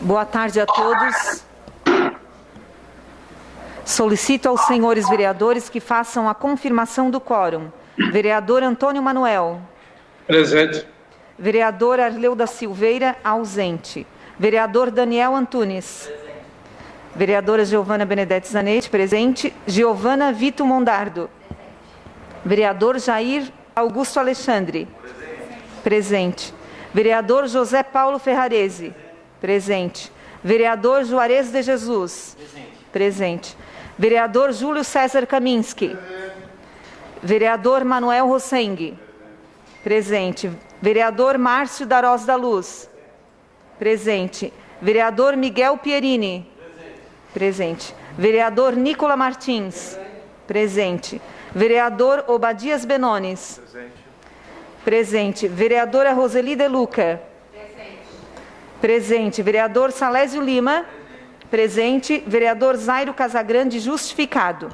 Boa tarde a todos. Solicito aos senhores vereadores que façam a confirmação do quórum. Vereador Antônio Manuel. Presente. Vereador Arleu da Silveira, ausente. Vereador Daniel Antunes. Presente. Vereadora Giovana Benedetti Zanetti, presente. Giovana Vito Mondardo. Presente. Vereador Jair Augusto Alexandre. Presente. Vereador José Paulo Ferrarese. Presente. Vereador Juarez de Jesus. Presente. Vereador Júlio César Kaminski. Vereador Manuel Roseng. Presente. Vereador Márcio Darós da Luz. Presente. Vereador Miguel Pierini. Presente. Vereador Nicola Martins. Presente. Vereador Obadias Benones. Presente. Vereadora Roseli De Luca. Presente. Vereador Salésio Lima. Presente. Vereador Zairo Casagrande, justificado.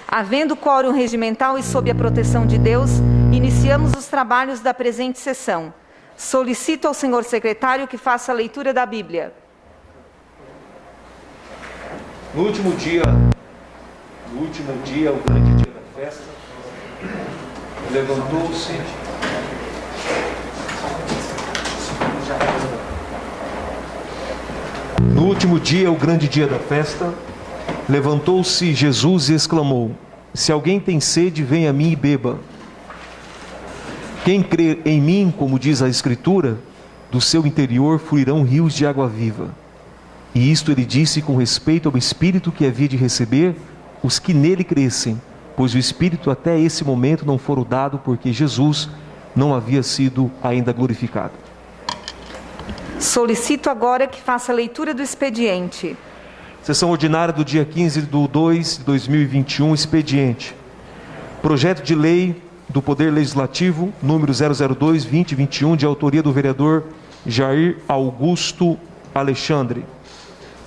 Havendo quórum regimental e sob a proteção de Deus, iniciamos os trabalhos da presente sessão. Solicito ao senhor secretário que faça a leitura da Bíblia. No último dia, o grande dia da festa, levantou-se No último dia, o grande dia da festa, levantou-se Jesus e exclamou: se alguém tem sede, venha a mim e beba. Quem crê em mim, como diz a Escritura, do seu interior fluirão rios de água viva. E isto ele disse com respeito ao Espírito que havia de receber os que nele crescem, pois o Espírito até esse momento não fora dado, porque Jesus não havia sido ainda glorificado. Solicito agora que faça a leitura do expediente. Sessão ordinária do dia 15/2/2021, expediente. Projeto de lei do Poder Legislativo, número 002/2021, de autoria do vereador Jair Augusto Alexandre.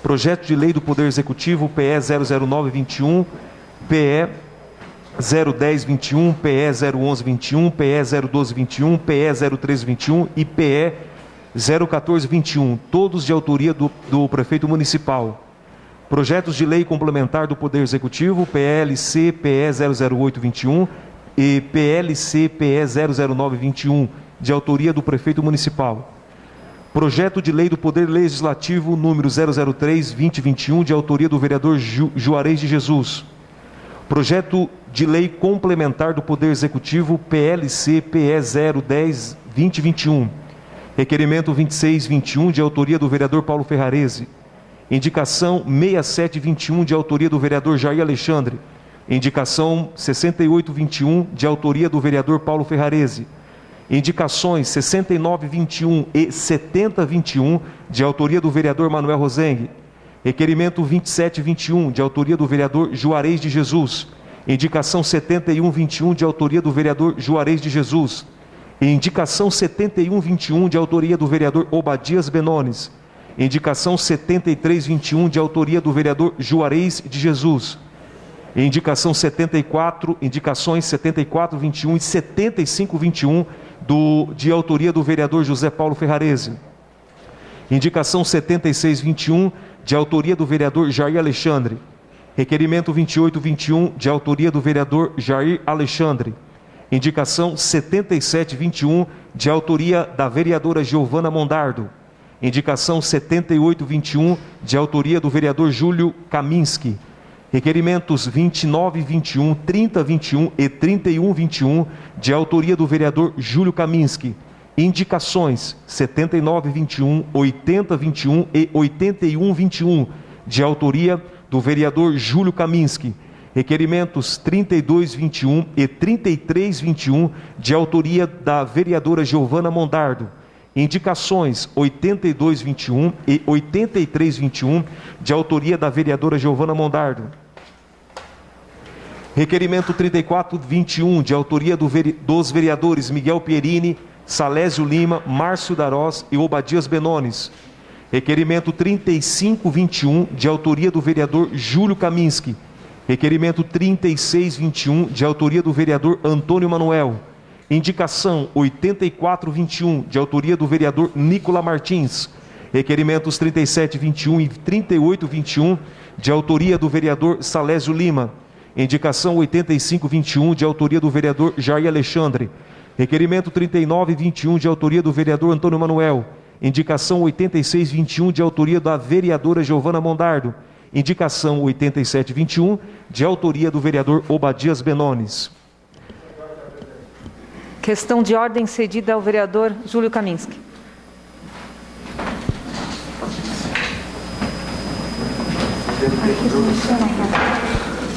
Projeto de lei do Poder Executivo, PE 009/21, PE 010/21, PE 011/21, PE 012/21, PE 013/21 e PE 014/21, todos de autoria do prefeito municipal. Projetos de lei complementar do Poder Executivo, PLC PE 008/21 e PLC PE 009/21, de autoria do prefeito municipal. Projeto de lei do Poder Legislativo, número 003/2021, de autoria do vereador Juarez de Jesus. Projeto de lei complementar do Poder Executivo, PLC PE 010/2021. Requerimento 26/21, de autoria do vereador Paulo Ferrarese. Indicação 67/21, de autoria do vereador Jair Alexandre. Indicação 68/21, de autoria do vereador Paulo Ferrarese. Indicações 69/21 e 70/21, de autoria do vereador Manuel Roseng. Requerimento 27/21, de autoria do vereador Juarez de Jesus. Indicação 71/21, de autoria do vereador Juarez de Jesus. Indicação 71/21, de autoria do vereador Obadias Benones. Indicação 73/21, de autoria do vereador Juarez de Jesus. Indicações 74/21 e 75/21, de autoria do vereador José Paulo Ferrarese. Indicação 76/21, de autoria do vereador Jair Alexandre. Requerimento 28/21, de autoria do vereador Jair Alexandre. Indicação 77/21, de autoria da vereadora Giovana Mondardo. Indicação 78/21, de autoria do vereador Júlio Kaminski. Requerimentos 29/21, 30/21 e 31/21, de autoria do vereador Júlio Kaminski. Indicações 79/21, 80/21 e 81/21, de autoria do vereador Júlio Kaminski. Requerimentos 32/21 e 33/21, de autoria da vereadora Giovana Mondardo. Indicações 82/21 e 83/21, de autoria da vereadora Giovana Mondardo. Requerimento 34/21, de autoria dos vereadores Miguel Pierini, Salésio Lima, Márcio Darós e Obadias Benones. Requerimento 35/21, de autoria do vereador Júlio Kaminski. Requerimento 36/21, de autoria do vereador Antônio Manuel. Indicação 84/21, de autoria do vereador Nicola Martins. Requerimentos 3721 e 3821, de autoria do vereador Salésio Lima. Indicação 8521, de autoria do vereador Jair Alexandre. Requerimento 3921, de autoria do vereador Antônio Manuel. Indicação 8621, de autoria da vereadora Giovana Mondardo. Indicação 8721, de autoria do vereador Obadias Benones. Questão de ordem cedida ao vereador Júlio Kaminski.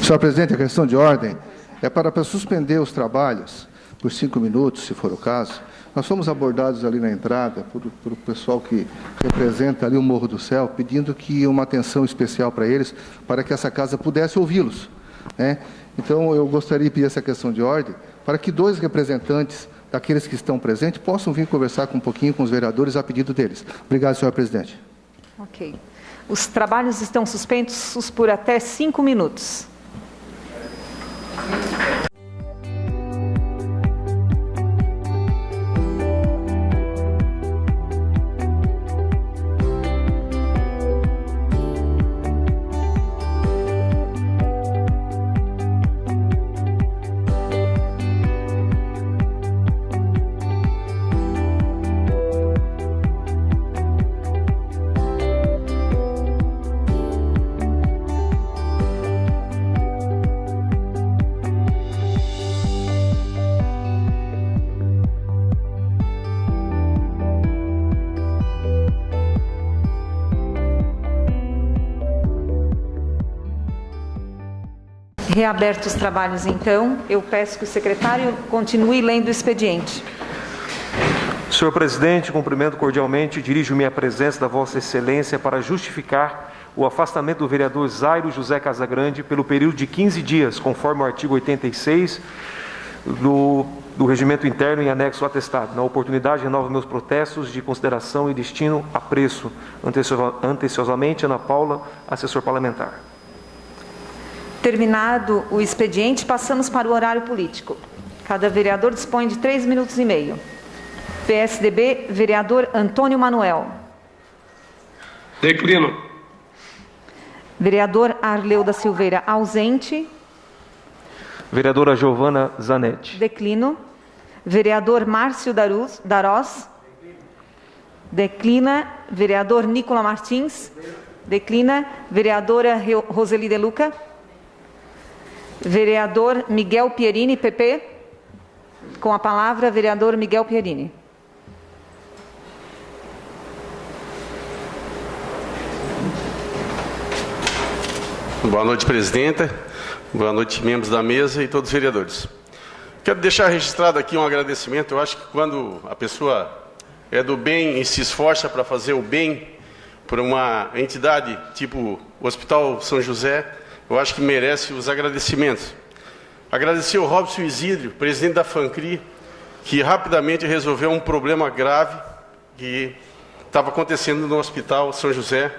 Senhor presidente, a questão de ordem é para suspender os trabalhos por 5 minutos, se for o caso. Nós fomos abordados ali na entrada por o pessoal que representa ali o Morro do Céu, pedindo que uma atenção especial para eles, para que essa casa pudesse ouvi-los, né? Então, eu gostaria de pedir essa questão de ordem, para que 2 representantes daqueles que estão presentes possam vir conversar um pouquinho com os vereadores a pedido deles. Obrigado, senhor presidente. Ok. Os trabalhos estão suspensos por até 5 minutos. Reabertos os trabalhos, então, eu peço que o secretário continue lendo o expediente. Senhor presidente, cumprimento cordialmente e dirijo minha presença da Vossa Excelência para justificar o afastamento do vereador Zairo José Casagrande pelo período de 15 dias, conforme o artigo 86 do Regimento Interno em anexo ao atestado. Na oportunidade, renovo meus protestos de consideração e destino a preço. Anteciosamente, Ana Paula, assessor parlamentar. Terminado o expediente, passamos para o horário político. Cada vereador dispõe de 3 minutos e meio. PSDB, vereador Antônio Manuel. Declino. Vereador Arleu da Silveira, ausente. Vereadora Giovana Zanetti. Declino. Vereador Márcio Darós. Declina. Vereador Nicola Martins. Declina. Vereadora Roseli De Luca. Vereador Miguel Pierini, PP. Com a palavra, vereador Miguel Pierini. Boa noite, presidenta. Boa noite, membros da mesa e todos os vereadores. Quero deixar registrado aqui um agradecimento. Eu acho que quando a pessoa é do bem e se esforça para fazer o bem por uma entidade tipo o Hospital São José, eu acho que merece os agradecimentos. Agradecer ao Robson Isidro, presidente da FANCRI, que rapidamente resolveu um problema grave que estava acontecendo no Hospital São José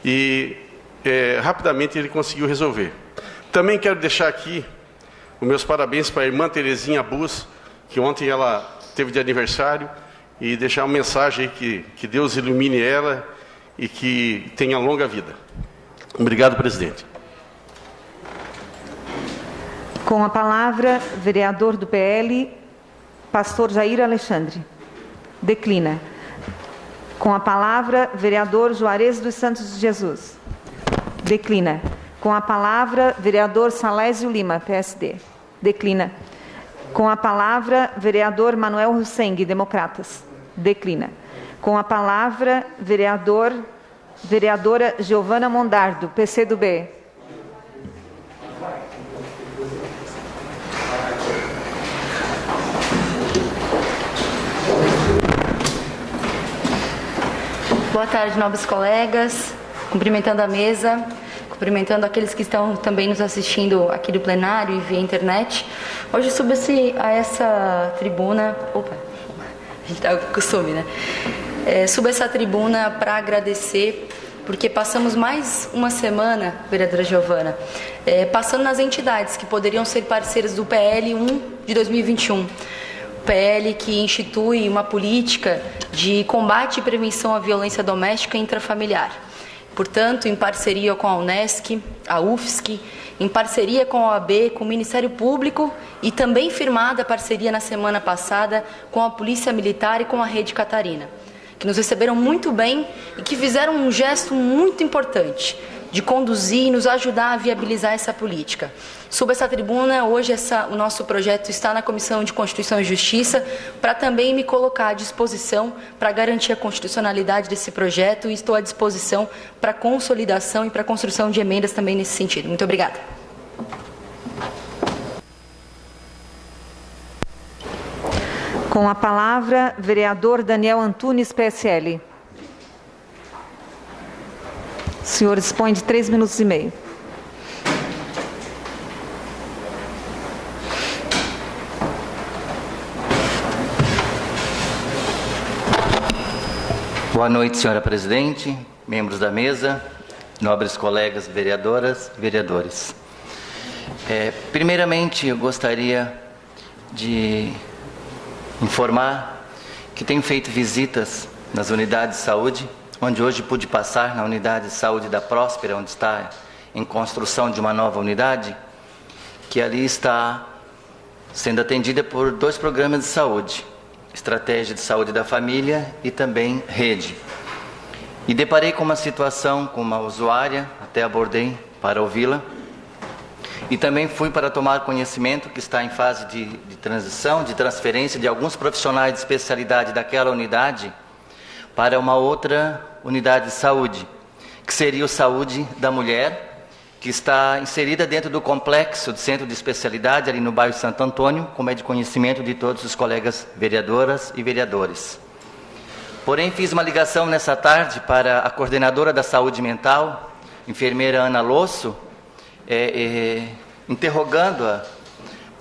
e rapidamente ele conseguiu resolver. Também quero deixar aqui os meus parabéns para a irmã Terezinha Bus, que ontem ela teve de aniversário, e deixar uma mensagem aí que Deus ilumine ela e que tenha longa vida. Obrigado, presidente. Com a palavra, vereador do PL, pastor Jair Alexandre. Declina. Com a palavra, vereador Juarez dos Santos de Jesus. Declina. Com a palavra, vereador Salésio Lima, PSD. Declina. Com a palavra, vereador Manuel Hussein, Democratas. Declina. Com a palavra, vereadora Giovana Mondardo, PCdoB. Boa tarde, nobres colegas. Cumprimentando a mesa, cumprimentando aqueles que estão também nos assistindo aqui do plenário e via internet. Hoje subo-se a essa tribuna... Opa, a gente tá com costume, né? Subo essa tribuna para agradecer, porque passamos mais uma semana, vereadora Giovana, passando nas entidades que poderiam ser parceiras do PL 1 de 2021. PL que institui uma política de combate e prevenção à violência doméstica e intrafamiliar. Portanto, em parceria com a Unesc, a UFSC, em parceria com a OAB, com o Ministério Público e também firmada a parceria na semana passada com a Polícia Militar e com a Rede Catarina, que nos receberam muito bem e que fizeram um gesto muito importante de conduzir e nos ajudar a viabilizar essa política. Sob essa tribuna, hoje o nosso projeto está na Comissão de Constituição e Justiça para também me colocar à disposição para garantir a constitucionalidade desse projeto e estou à disposição para consolidação e para construção de emendas também nesse sentido. Muito obrigada. Com a palavra, vereador Daniel Antunes, PSL. O senhor dispõe de 3 minutos e meio. Boa noite, senhora presidente, membros da mesa, nobres colegas vereadoras e vereadores. Primeiramente, eu gostaria de informar que tenho feito visitas nas unidades de saúde, onde hoje pude passar na unidade de saúde da Próspera, onde está em construção de uma nova unidade, que ali está sendo atendida por 2 programas de saúde, Estratégia de Saúde da Família e também Rede. E deparei com uma situação com uma usuária, até abordei para ouvi-la, e também fui para tomar conhecimento que está em fase de transição, de transferência de alguns profissionais de especialidade daquela unidade para uma outra unidade de saúde, que seria o Saúde da Mulher, que está inserida dentro do complexo de centro de especialidade ali no bairro Santo Antônio, como é de conhecimento de todos os colegas vereadoras e vereadores. Porém, fiz uma ligação nessa tarde para a coordenadora da saúde mental, enfermeira Ana Losso, interrogando-a,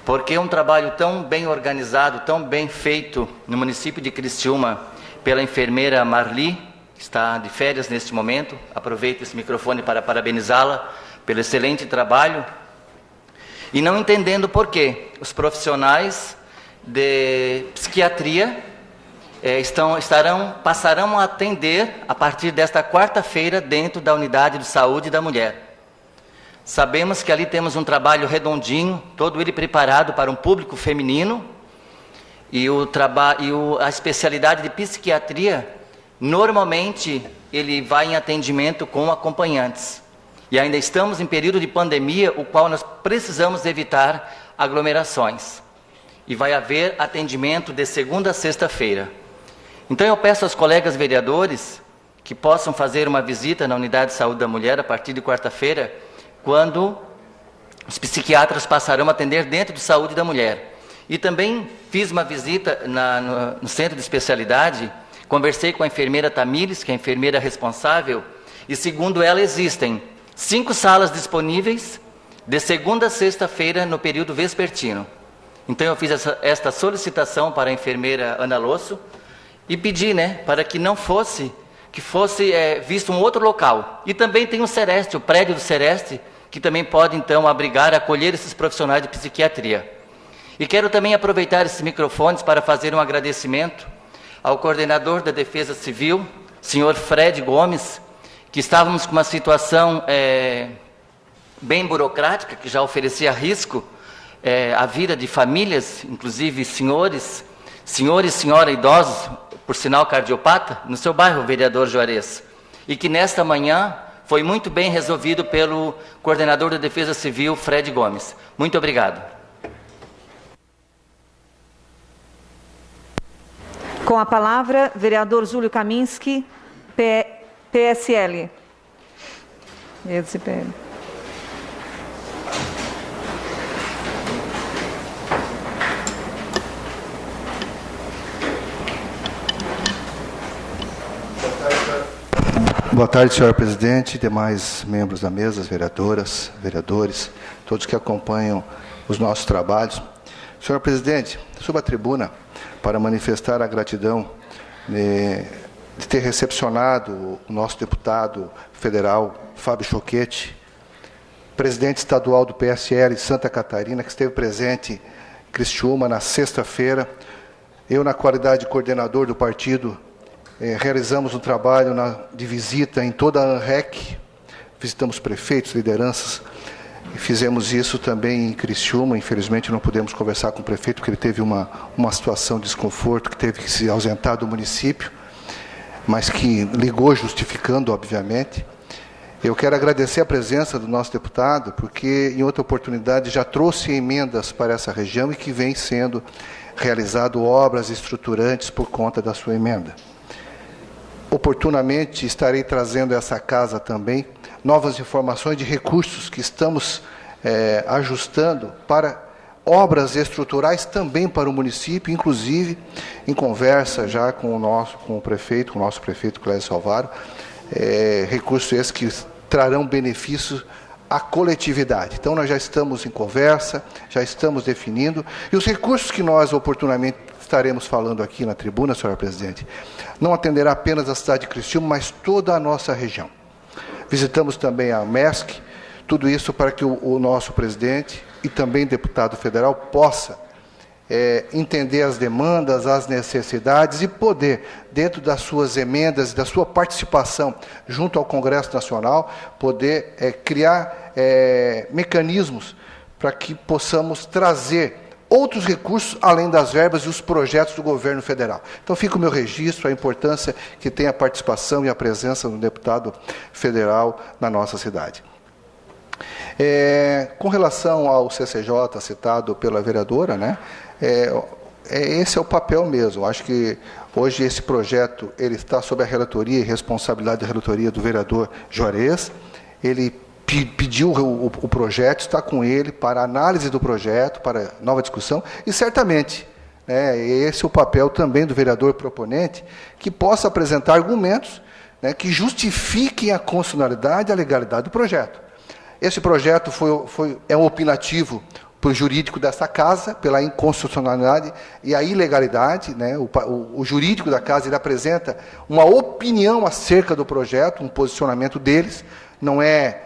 porque um trabalho tão bem organizado, tão bem feito no município de Criciúma, pela enfermeira Marli, que está de férias neste momento, aproveito esse microfone para parabenizá-la pelo excelente trabalho, e não entendendo por que os profissionais de psiquiatria passarão a atender a partir desta quarta-feira dentro da unidade de saúde da mulher. Sabemos que ali temos um trabalho redondinho, todo ele preparado para um público feminino, e a especialidade de psiquiatria, normalmente ele vai em atendimento com acompanhantes. E ainda estamos em período de pandemia, o qual nós precisamos evitar aglomerações. E vai haver atendimento de segunda a sexta-feira. Então eu peço aos colegas vereadores que possam fazer uma visita na unidade de saúde da mulher a partir de quarta-feira, quando os psiquiatras passarão a atender dentro de saúde da mulher. E também fiz uma visita no centro de especialidade, conversei com a enfermeira Tamires, que é a enfermeira responsável, e segundo ela existem 5 salas disponíveis de segunda a sexta-feira no período vespertino. Então eu fiz esta solicitação para a enfermeira Ana Losso e pedi, para que não fosse, visto um outro local. E também tem o Sereste, o prédio do Sereste, que também pode então abrigar, acolher esses profissionais de psiquiatria. E quero também aproveitar esses microfones para fazer um agradecimento ao coordenador da Defesa Civil, senhor Fred Gomes, que estávamos com uma situação bem burocrática, que já oferecia risco à vida de famílias, inclusive senhor e senhora idosos, por sinal cardiopata, no seu bairro, vereador Juarez. E que nesta manhã foi muito bem resolvido pelo coordenador da Defesa Civil, Fred Gomes. Muito obrigado. Com a palavra, vereador Júlio Kaminski, PSL. Boa tarde, senhora presidente, demais membros da mesa, vereadoras, vereadores, todos que acompanham os nossos trabalhos. Senhora presidente, subo à tribuna para manifestar a gratidão de ter recepcionado o nosso deputado federal, Fábio Choquete, presidente estadual do PSL Santa Catarina, que esteve presente em Criciúma na sexta-feira, Eu, na qualidade de coordenador do partido, realizamos um trabalho de visita em toda a ANREC, visitamos prefeitos, lideranças, e fizemos isso também em Criciúma. Infelizmente não pudemos conversar com o prefeito, porque ele teve uma situação de desconforto, que teve que se ausentar do município, mas que ligou justificando, obviamente. Eu quero agradecer a presença do nosso deputado, porque em outra oportunidade já trouxe emendas para essa região e que vem sendo realizado obras estruturantes por conta da sua emenda. Oportunamente estarei trazendo a essa casa também novas informações de recursos que estamos ajustando para obras estruturais também para o município, inclusive em conversa já com o nosso prefeito Clésio Salvaro, recursos esses que trarão benefícios à coletividade. Então, nós já estamos em conversa, já estamos definindo, e os recursos que nós oportunamente estaremos falando aqui na tribuna, senhora presidente, não atenderá apenas a cidade de Criciúma, mas toda a nossa região. Visitamos também a MESC, tudo isso para que o nosso presidente e também deputado federal possa entender as demandas, as necessidades e poder, dentro das suas emendas e da sua participação junto ao Congresso Nacional, poder criar mecanismos para que possamos trazer outros recursos além das verbas e os projetos do governo federal. Então fica o meu registro, a importância que tem a participação e a presença do deputado federal na nossa cidade. Com relação ao CCJ citado pela vereadora, né, esse é o papel mesmo. Acho que hoje esse projeto ele está sob a relatoria e responsabilidade da relatoria do vereador Juarez. Ele pediu o projeto, está com ele para análise do projeto, para nova discussão, e certamente esse é o papel também do vereador proponente, que possa apresentar argumentos que justifiquem a constitucionalidade e a legalidade do projeto. Esse projeto é um opinativo para o jurídico dessa casa, pela inconstitucionalidade e a ilegalidade. O jurídico da casa ele apresenta uma opinião acerca do projeto, um posicionamento deles, não é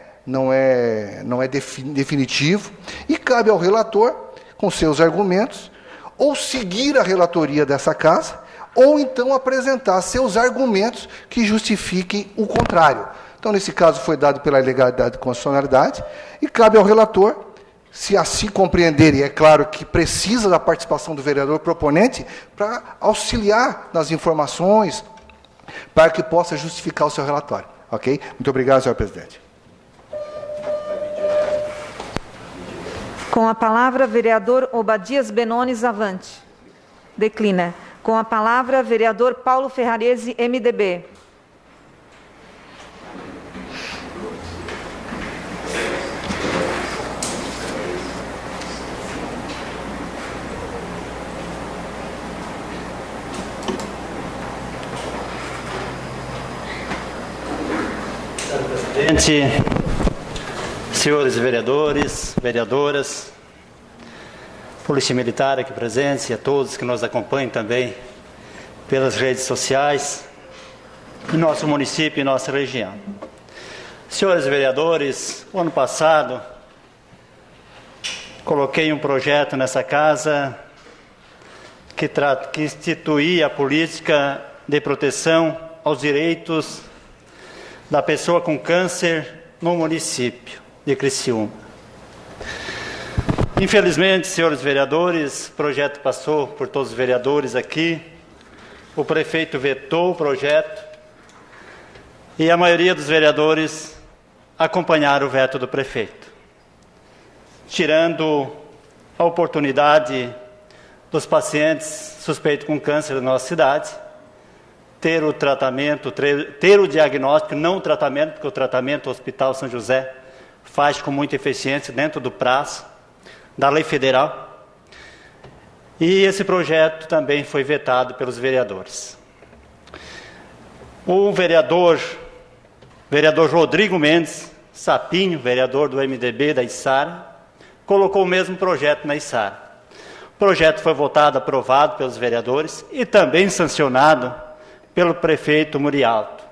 definitivo, e cabe ao relator, com seus argumentos, ou seguir a relatoria dessa casa, ou então apresentar seus argumentos que justifiquem o contrário. Então, nesse caso, foi dado pela ilegalidade e constitucionalidade, e cabe ao relator, se assim compreender, e é claro que precisa da participação do vereador proponente, para auxiliar nas informações, para que possa justificar o seu relatório. Ok? Muito obrigado, senhor presidente. Com a palavra, vereador Obadias Benones Avante. Declina. Com a palavra, vereador Paulo Ferrarese, MDB. Presidente, senhores vereadores, vereadoras, Polícia Militar aqui presente e a todos que nos acompanham também pelas redes sociais, em nosso município e nossa região. Senhores vereadores, o ano passado coloquei um projeto nessa casa que instituía a política de proteção aos direitos da pessoa com câncer no município de Criciúma. Infelizmente, senhores vereadores, o projeto passou por todos os vereadores aqui, o prefeito vetou o projeto e a maioria dos vereadores acompanharam o veto do prefeito, tirando a oportunidade dos pacientes suspeitos com câncer da nossa cidade ter o tratamento, ter o diagnóstico, não o tratamento, porque o tratamento do Hospital São José faz com muita eficiência dentro do prazo da lei federal. E esse projeto também foi vetado pelos vereadores. O vereador Rodrigo Mendes Sapinho, vereador do MDB da Içara, colocou o mesmo projeto na Içara. O projeto foi votado, aprovado pelos vereadores e também sancionado pelo prefeito Murialto.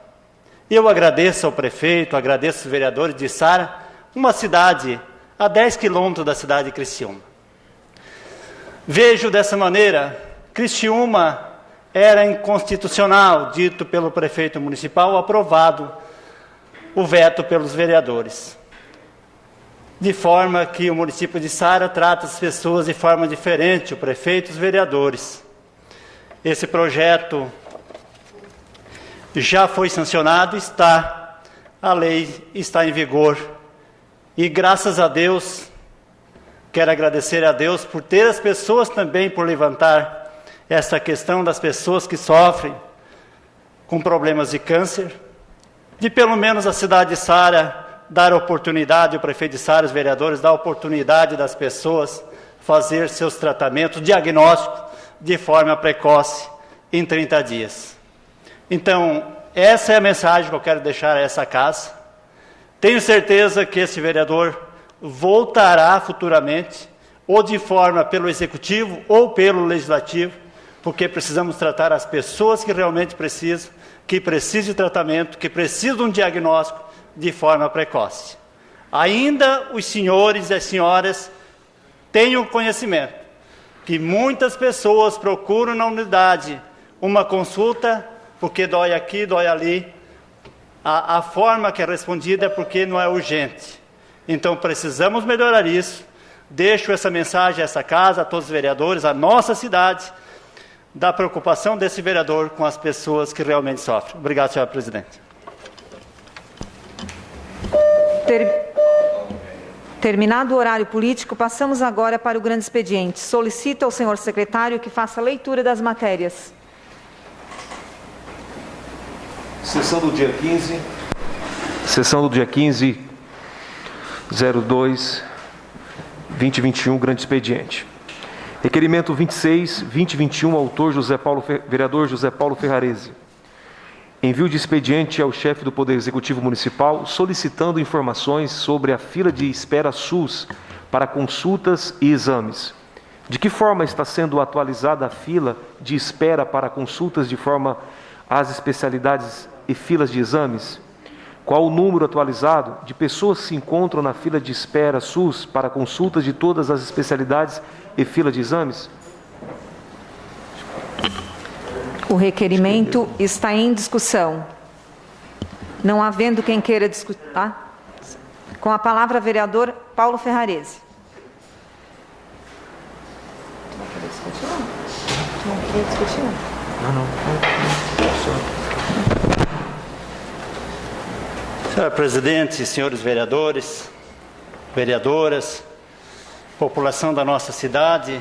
E eu agradeço ao prefeito, agradeço aos vereadores de Içara, uma cidade a 10 quilômetros da cidade de Criciúma. Vejo dessa maneira Criciúma era inconstitucional, dito pelo prefeito municipal, aprovado o veto pelos vereadores. De forma que o município de Sara trata as pessoas de forma diferente, o prefeito e os vereadores. Esse projeto já foi sancionado, a lei está em vigor. E graças a Deus, quero agradecer a Deus por ter as pessoas também, por levantar essa questão das pessoas que sofrem com problemas de câncer, de pelo menos a cidade de Sara dar oportunidade, o prefeito de Sara, os vereadores, dar oportunidade das pessoas fazer seus tratamentos, diagnóstico de forma precoce, em 30 dias. Então, essa é a mensagem que eu quero deixar a essa casa. Tenho certeza que esse vereador voltará futuramente, ou de forma pelo Executivo ou pelo Legislativo, porque precisamos tratar as pessoas que realmente precisam, que precisam de tratamento, que precisam de um diagnóstico de forma precoce. Ainda os senhores e as senhoras tenham conhecimento que muitas pessoas procuram na unidade uma consulta porque dói aqui, dói ali. A forma que é respondida é porque não é urgente. Então precisamos melhorar isso. Deixo essa mensagem a essa casa, a todos os vereadores, a nossa cidade, da preocupação desse vereador com as pessoas que realmente sofrem. Obrigado, senhora presidente. Terminado o horário político, passamos agora para o grande expediente. Solicito ao senhor secretário que faça a leitura das matérias. Sessão do dia 15. Sessão do dia 15, 02/2021, grande expediente. Requerimento 26/2021, autor vereador José Paulo Ferrarese. Envio de expediente ao chefe do Poder Executivo Municipal solicitando informações sobre a fila de espera SUS para consultas e exames. De que forma está sendo atualizada a fila de espera para consultas de forma às especialidades e filas de exames? Qual o número atualizado de pessoas que se encontram na fila de espera SUS para consultas de todas as especialidades e fila de exames? O requerimento está em discussão. Não havendo quem queira discutir. Com a palavra, vereador Paulo Ferrarese. Não queria discutir, não? Não queria discutir, não? Senhora presidente, senhores vereadores, vereadoras, população da nossa cidade,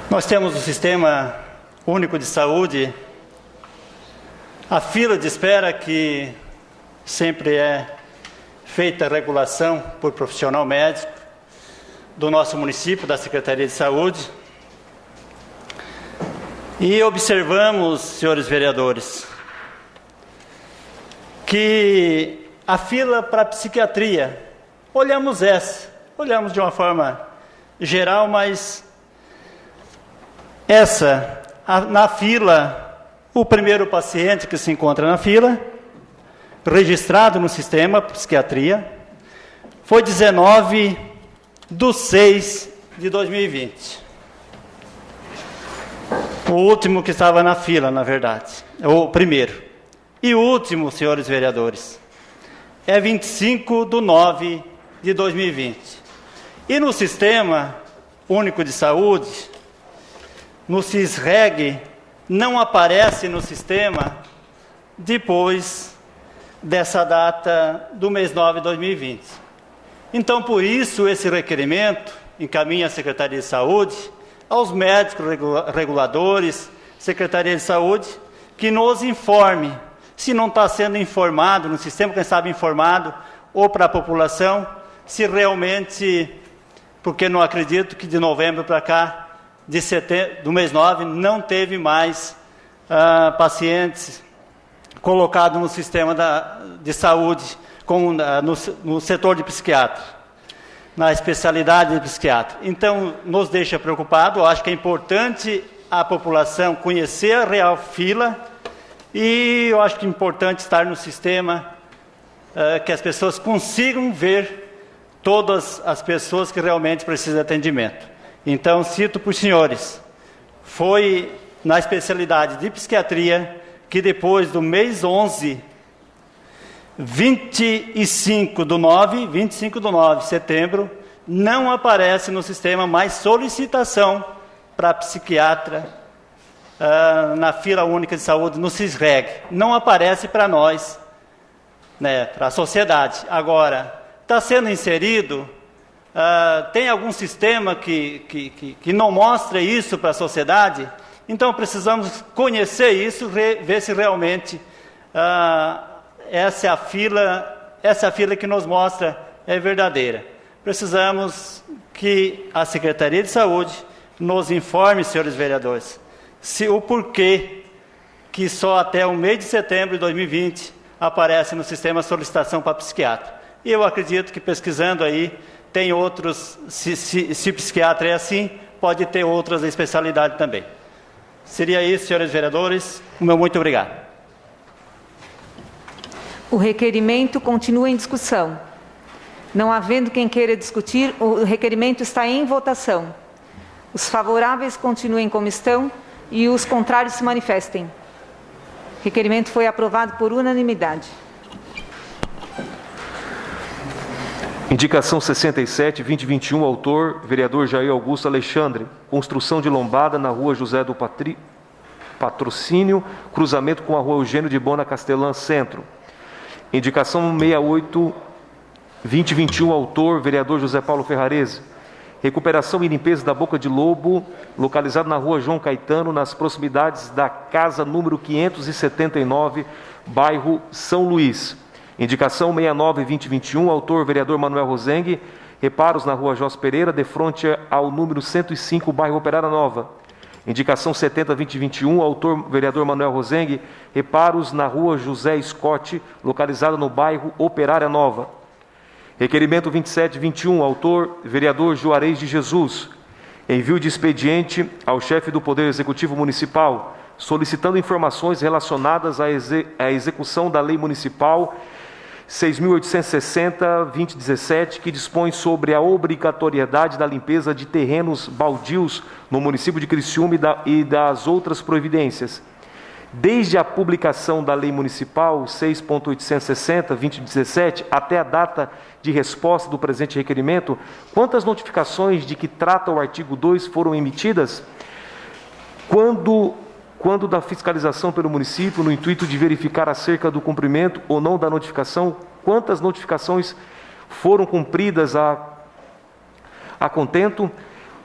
nós temos o Sistema Único de Saúde, a fila de espera que sempre é feita a regulação por profissional médico do nosso município, da Secretaria de Saúde. E observamos, senhores vereadores, que a fila para a psiquiatria, olhamos de uma forma geral, mas na fila, o primeiro paciente que se encontra na fila, registrado no sistema psiquiatria, foi 19/6/2020. O último que estava na fila, na verdade, o primeiro. E o último, senhores vereadores, é 25/9/2020. E no Sistema Único de Saúde, no SISREG, não aparece no sistema depois dessa data do mês 9/2020. Então, por isso, esse requerimento encaminha a Secretaria de Saúde, aos médicos reguladores, Secretaria de Saúde, que nos informe se não está sendo informado no sistema, quem sabe informado, ou para a população, se realmente, porque não acredito que de novembro para cá, de setembro, do mês 9, não teve mais pacientes colocados no sistema de saúde, no setor de psiquiatra, na especialidade de psiquiatra. Então, nos deixa preocupado. Eu acho que é importante a população conhecer a real fila, e eu acho que é importante estar no sistema, que as pessoas consigam ver todas as pessoas que realmente precisam de atendimento. Então, cito para os senhores, foi na especialidade de psiquiatria que depois do mês 11, 25 do 9, setembro, não aparece no sistema mais solicitação para psiquiatra na fila única de saúde, no CISREG. Não aparece para nós, né, para a sociedade. Agora, está sendo inserido, tem algum sistema que não mostra isso para a sociedade? Então, precisamos conhecer isso, ver se realmente essa fila que nos mostra é verdadeira. Precisamos que a Secretaria de Saúde nos informe, senhores vereadores, o porquê que só até o mês de setembro de 2020 aparece no sistema solicitação para psiquiatra. E eu acredito que pesquisando aí, tem outros, se psiquiatra é assim, pode ter outras especialidades também. Seria isso, senhores vereadores. O meu muito obrigado. O requerimento continua em discussão. Não havendo quem queira discutir, o requerimento está em votação. Os favoráveis continuem como estão e os contrários se manifestem. O requerimento foi aprovado por unanimidade. Indicação 67/2021, autor, vereador Jair Augusto Alexandre. Construção de lombada na rua José do Patrocínio, cruzamento com a rua Eugênio de Bona Castelã, centro. Indicação 68/2021, autor, vereador José Paulo Ferrarese. Recuperação e limpeza da Boca de Lobo, localizado na rua João Caetano, nas proximidades da casa número 579, bairro São Luís. Indicação 69/2021, autor, vereador Manuel Rosengue. Reparos na rua Jos Pereira, de frente ao número 105, bairro Operária Nova. Indicação 70/2021, autor, vereador Manuel Rosengue. Reparos na rua José Scott, localizada no bairro Operária Nova. Requerimento 27/21, autor, vereador Juarez de Jesus. Envio de expediente ao chefe do Poder Executivo Municipal, solicitando informações relacionadas à execução da Lei Municipal 6.860/2017, que dispõe sobre a obrigatoriedade da limpeza de terrenos baldios no município de Criciúma e das outras providências. Desde a publicação da Lei Municipal 6.860/2017 até a data de resposta do presente requerimento, quantas notificações de que trata o artigo 2 foram emitidas? Quando da fiscalização pelo município, no intuito de verificar acerca do cumprimento ou não da notificação, quantas notificações foram cumpridas a contento?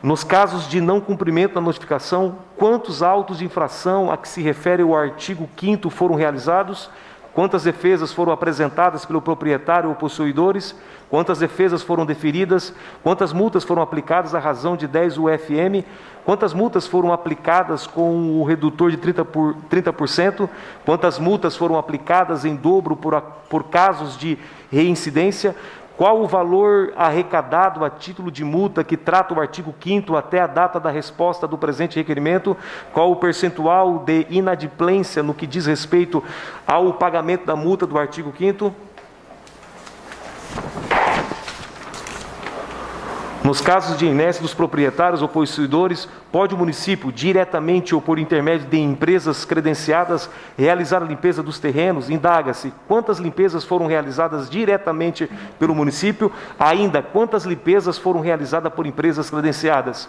Nos casos de não cumprimento da notificação, quantos autos de infração a que se refere o artigo 5º foram realizados? Quantas defesas foram apresentadas pelo proprietário ou possuidores? Quantas defesas foram deferidas? Quantas multas foram aplicadas à razão de 10 UFM? Quantas multas foram aplicadas com o redutor de 30%? Quantas multas foram aplicadas em dobro por casos de reincidência? Qual o valor arrecadado a título de multa que trata o artigo 5º até a data da resposta do presente requerimento? Qual o percentual de inadimplência no que diz respeito ao pagamento da multa do artigo 5º? Nos casos de inércia dos proprietários ou possuidores, pode o município, diretamente ou por intermédio de empresas credenciadas, realizar a limpeza dos terrenos? Indaga-se quantas limpezas foram realizadas diretamente pelo município, ainda quantas limpezas foram realizadas por empresas credenciadas.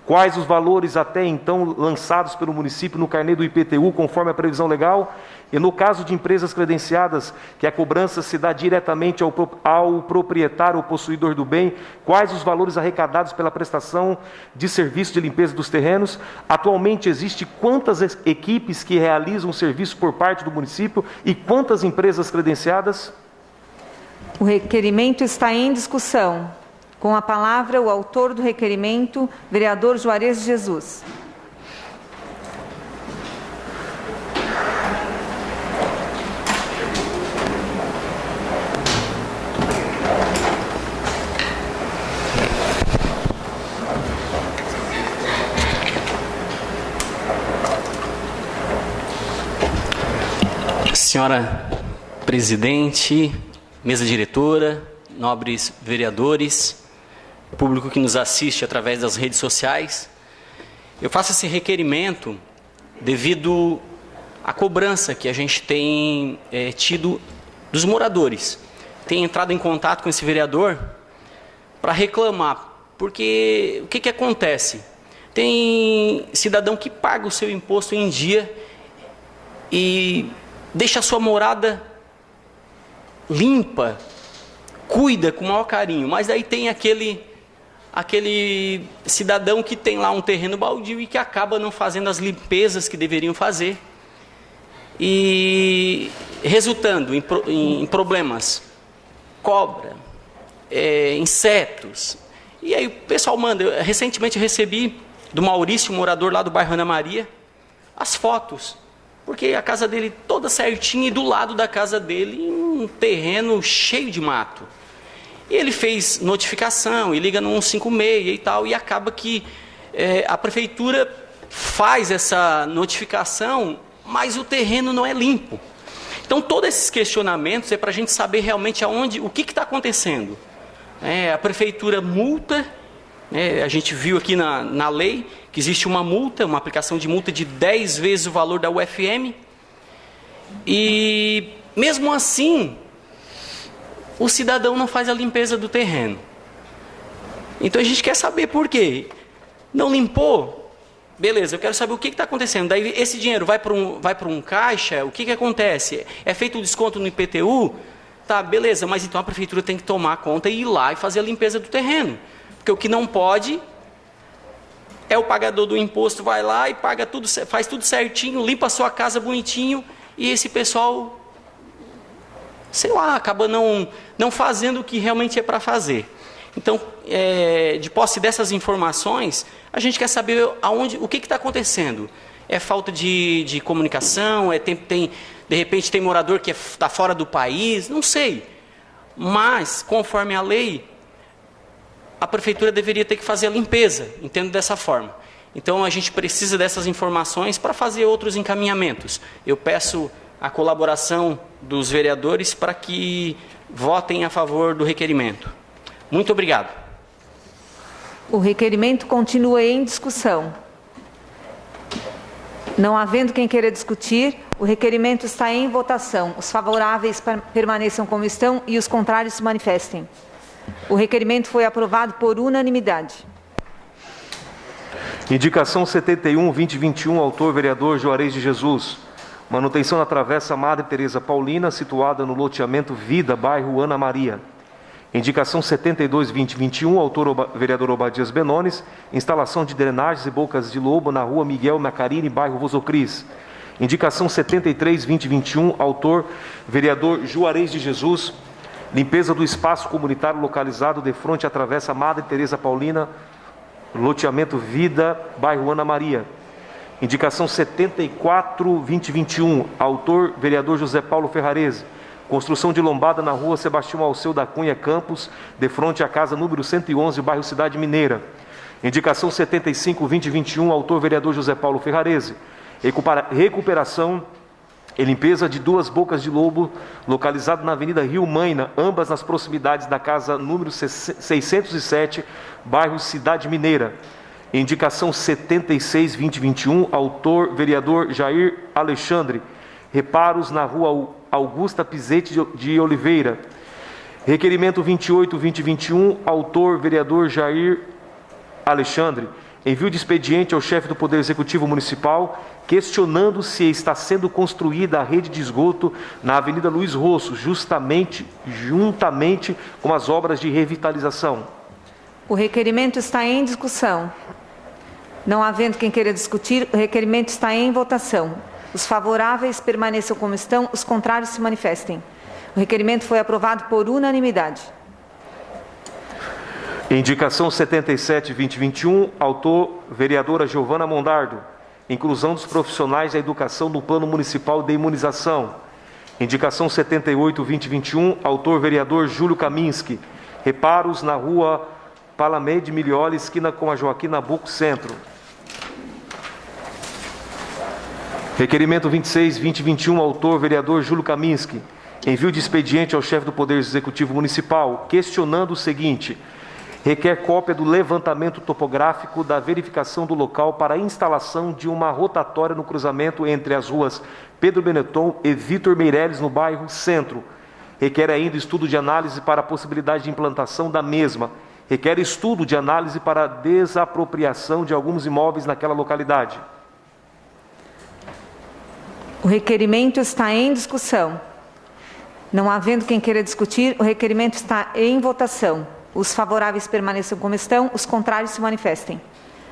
Quais os valores até então lançados pelo município no carnê do IPTU, conforme a previsão legal? E no caso de empresas credenciadas, que a cobrança se dá diretamente ao proprietário ou possuidor do bem, quais os valores arrecadados pela prestação de serviço de limpeza dos terrenos? Atualmente existe quantas equipes que realizam o serviço por parte do município e quantas empresas credenciadas? O requerimento está em discussão. Com a palavra, o autor do requerimento, vereador Juarez de Jesus. Senhora presidente, mesa diretora, nobres vereadores, público que nos assiste através das redes sociais. Eu faço esse requerimento devido à cobrança que a gente tem tido dos moradores. Tem entrado em contato com esse vereador para reclamar, porque o que acontece? Tem cidadão que paga o seu imposto em dia e deixa a sua morada limpa, cuida com o maior carinho, mas aí tem aquele cidadão que tem lá um terreno baldio e que acaba não fazendo as limpezas que deveriam fazer e resultando em problemas, cobra, insetos. E aí o pessoal manda. Recentemente eu recebi do Maurício, morador lá do bairro Ana Maria, as fotos, porque a casa dele toda certinha e do lado da casa dele um terreno cheio de mato. E ele fez notificação e liga no 156 e tal, e acaba que a prefeitura faz essa notificação, mas o terreno não é limpo. Então todos esses questionamentos é para a gente saber realmente o que está acontecendo. A prefeitura multa, a gente viu aqui na lei que existe uma multa, uma aplicação de multa de 10 vezes o valor da UFM, e mesmo assim o cidadão não faz a limpeza do terreno. Então a gente quer saber por quê. Não limpou? Beleza, eu quero saber o que está acontecendo. Daí esse dinheiro vai para um caixa, o que acontece? É feito um desconto no IPTU? Tá, beleza, mas então a prefeitura tem que tomar conta e ir lá e fazer a limpeza do terreno. Porque o que não pode é o pagador do imposto vai lá e paga tudo, faz tudo certinho, limpa a sua casa bonitinho, e esse pessoal, sei lá, acaba não fazendo o que realmente é para fazer. Então, de posse dessas informações, a gente quer saber o que está acontecendo. É falta de comunicação, de repente tem morador que está fora do país, não sei. Mas, conforme a lei, a prefeitura deveria ter que fazer a limpeza, entendo dessa forma. Então a gente precisa dessas informações para fazer outros encaminhamentos. Eu peço a colaboração dos vereadores para que votem a favor do requerimento. Muito obrigado. O requerimento continua em discussão. Não havendo quem queira discutir, o requerimento está em votação. Os favoráveis permaneçam como estão e os contrários se manifestem. O requerimento foi aprovado por unanimidade. Indicação 71/2021, autor vereador Juarez de Jesus. Manutenção da travessa Madre Teresa Paulina, situada no loteamento Vida, bairro Ana Maria. Indicação 72/2021, autor vereador Obadias Benones. Instalação de drenagens e bocas de lobo na rua Miguel Macarini, bairro Vosocris. Indicação 73/2021, autor vereador Juarez de Jesus. Limpeza do espaço comunitário localizado de frente à travessa Madre Teresa Paulina, loteamento Vida, bairro Ana Maria. Indicação 74/2021, autor vereador José Paulo Ferrarese. Construção de lombada na rua Sebastião Alceu da Cunha Campos, de frente à casa número 111, bairro Cidade Mineira. Indicação 75/2021, autor vereador José Paulo Ferrarese. Recuperação e limpeza de 2 bocas de lobo, localizado na Avenida Rio Maina, ambas nas proximidades da casa número 607, bairro Cidade Mineira. Indicação 76/2021, autor vereador Jair Alexandre. Reparos na rua Augusta Pizete de Oliveira. Requerimento 28/2021, autor vereador Jair Alexandre. Envio de expediente ao chefe do Poder Executivo Municipal, questionando se está sendo construída a rede de esgoto na Avenida Luiz Rosso, juntamente com as obras de revitalização. O requerimento está em discussão. Não havendo quem queira discutir, o requerimento está em votação. Os favoráveis permaneçam como estão, os contrários se manifestem. O requerimento foi aprovado por unanimidade. Indicação 77/2021, autor vereadora Giovana Mondardo. Inclusão dos profissionais da educação no Plano Municipal de Imunização. Indicação 78/2021, autor vereador Júlio Kaminski. Reparos na rua Palamede Milioli, esquina com a Joaquim Nabuco Centro. Requerimento 26/2021, autor vereador Júlio Kaminski. Envio de expediente ao chefe do Poder Executivo Municipal, questionando o seguinte: requer cópia do levantamento topográfico da verificação do local para a instalação de uma rotatória no cruzamento entre as ruas Pedro Benetton e Vitor Meireles, no bairro Centro. Requer ainda estudo de análise para a possibilidade de implantação da mesma. Requer estudo de análise para a desapropriação de alguns imóveis naquela localidade. O requerimento está em discussão. Não havendo quem queira discutir, o requerimento está em votação. Os favoráveis permaneçam como estão, os contrários se manifestem.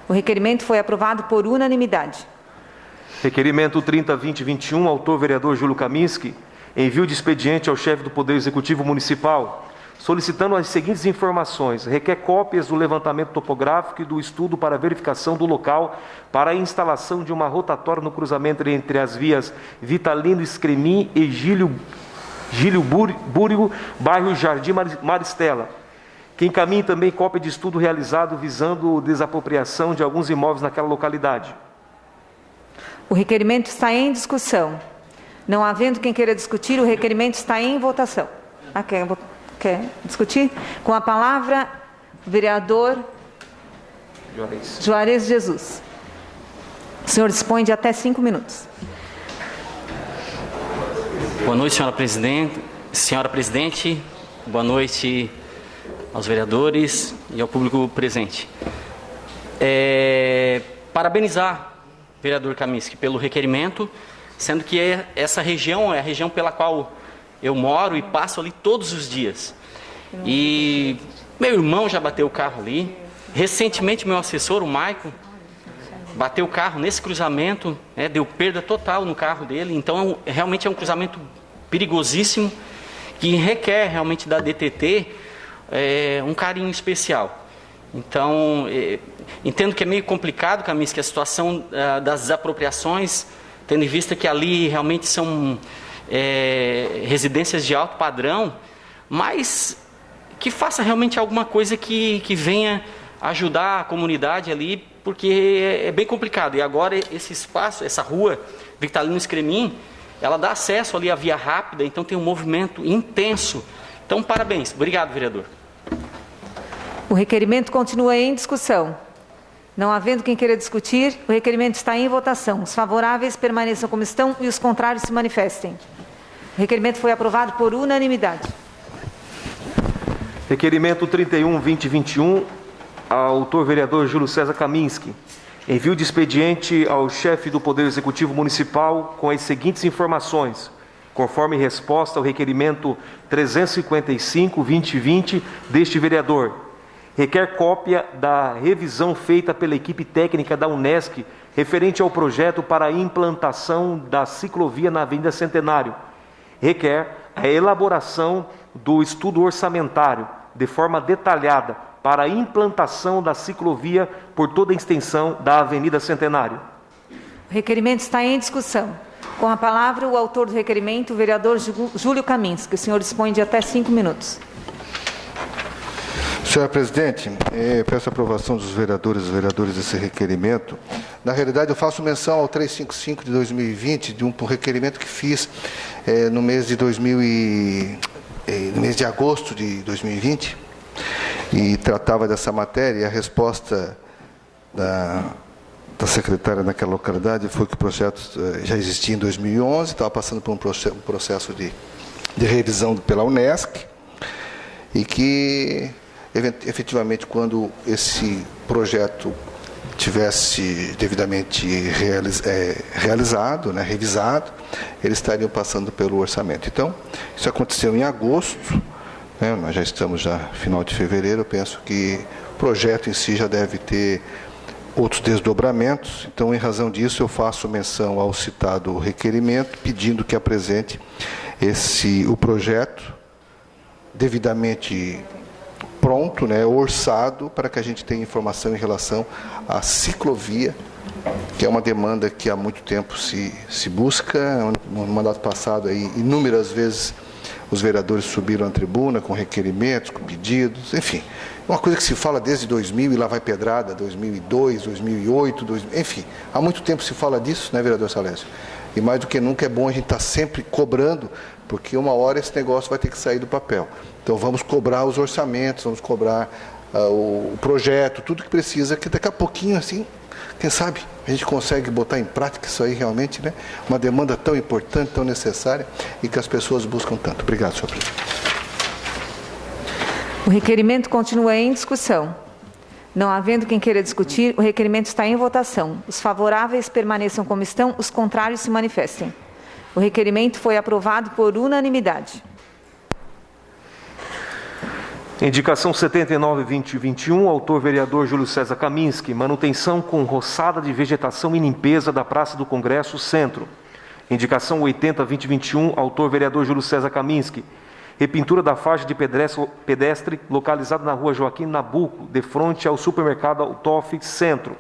O requerimento foi aprovado por unanimidade. Requerimento 30-2021, autor vereador Júlio Kaminski, envio de expediente ao chefe do Poder Executivo Municipal, solicitando as seguintes informações. Requer cópias do levantamento topográfico e do estudo para verificação do local para a instalação de uma rotatória no cruzamento entre as vias Vitalino Escremin e Gílio Búrigo, bairro Jardim Maristela. Que encaminhe também cópia de estudo realizado visando desapropriação de alguns imóveis naquela localidade. O requerimento está em discussão. Não havendo quem queira discutir, o requerimento está em votação. Quer discutir? Com a palavra, o vereador Juarez Jesus. O senhor dispõe de até 5 minutos. Boa noite, senhora presidente. Boa noite aos vereadores e ao público presente. Parabenizar o vereador Kaminski pelo requerimento, sendo que essa região é a região pela qual eu moro e passo ali todos os dias. E meu irmão já bateu o carro ali. Recentemente, meu assessor, o Maicon, bateu o carro nesse cruzamento, deu perda total no carro dele. Então, realmente é um cruzamento perigosíssimo que requer realmente da DTT um carinho especial. Então, entendo que é meio complicado, Kaminski, a situação das desapropriações, tendo em vista que ali realmente são residências de alto padrão, mas que faça realmente alguma coisa que venha ajudar a comunidade ali, porque é bem complicado. E agora esse espaço, essa rua Vitalino Escremin, ela dá acesso ali à via rápida, então tem um movimento intenso. Então, parabéns. Obrigado, vereador. O requerimento continua em discussão. Não havendo quem queira discutir, o requerimento está em votação. Os favoráveis permaneçam como estão e os contrários se manifestem. O requerimento foi aprovado por unanimidade. Requerimento 31-2021, autor vereador Júlio César Kaminski. Envio de expediente ao chefe do Poder Executivo Municipal com as seguintes informações, conforme resposta ao requerimento 355-2020 deste vereador. Requer cópia da revisão feita pela equipe técnica da Unesc referente ao projeto para a implantação da ciclovia na Avenida Centenário. Requer a elaboração do estudo orçamentário de forma detalhada para a implantação da ciclovia por toda a extensão da Avenida Centenário. O requerimento está em discussão. Com a palavra, o autor do requerimento, o vereador Júlio Kaminski. O senhor dispõe de até 5 minutos. Senhora presidente, peço a aprovação dos vereadores desse requerimento. Na realidade, eu faço menção ao 355 de 2020, de um requerimento que fiz no mês de agosto de 2020, e tratava dessa matéria. E a resposta da secretária naquela localidade foi que o projeto já existia em 2011, estava passando por um processo de revisão pela Unesc, e que efetivamente, quando esse projeto tivesse devidamente realizado, revisado, eles estariam passando pelo orçamento. Então, isso aconteceu em agosto, nós já estamos final de fevereiro. Eu penso que o projeto em si já deve ter outros desdobramentos. Então, em razão disso, eu faço menção ao citado requerimento, pedindo que apresente o projeto devidamente pronto, orçado, para que a gente tenha informação em relação à ciclovia, que é uma demanda que há muito tempo se busca. No mandato passado, inúmeras vezes, os vereadores subiram à tribuna com requerimentos, com pedidos, enfim. É uma coisa que se fala desde 2000, e lá vai pedrada, 2002, 2008, enfim. Há muito tempo se fala disso, vereador Salésio? E mais do que nunca é bom a gente estar sempre cobrando, porque uma hora esse negócio vai ter que sair do papel. Então vamos cobrar os orçamentos, vamos cobrar o projeto, tudo que precisa, que daqui a pouquinho, assim, quem sabe, a gente consegue botar em prática isso aí realmente, né? Uma demanda tão importante, tão necessária e que as pessoas buscam tanto. Obrigado, senhor presidente. O requerimento continua em discussão. Não havendo quem queira discutir, o requerimento está em votação. Os favoráveis permaneçam como estão, os contrários se manifestem. O requerimento foi aprovado por unanimidade. Indicação 79-2021, autor vereador Júlio César Kaminski, manutenção com roçada de vegetação e limpeza da Praça do Congresso Centro. Indicação 80-2021, autor vereador Júlio César Kaminski, repintura da faixa de pedestre localizada na rua Joaquim Nabuco, de frente ao supermercado Altoff Centro.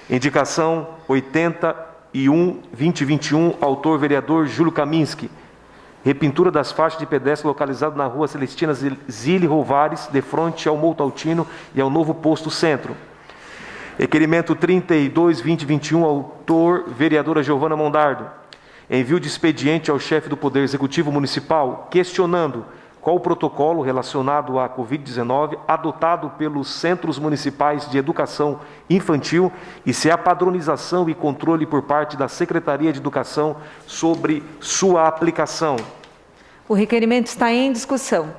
Indicação 81-2021, autor vereador Júlio Kaminski, repintura das faixas de pedestre localizado na rua Celestina Zilli Rovares, de frente ao Montaltino e ao novo posto Centro. Requerimento 32-2021, autor vereadora Giovana Mondardo. Envio de expediente ao chefe do Poder Executivo Municipal, questionando qual o protocolo relacionado à Covid-19 adotado pelos Centros Municipais de Educação Infantil e se há padronização e controle por parte da Secretaria de Educação sobre sua aplicação. O requerimento está em discussão.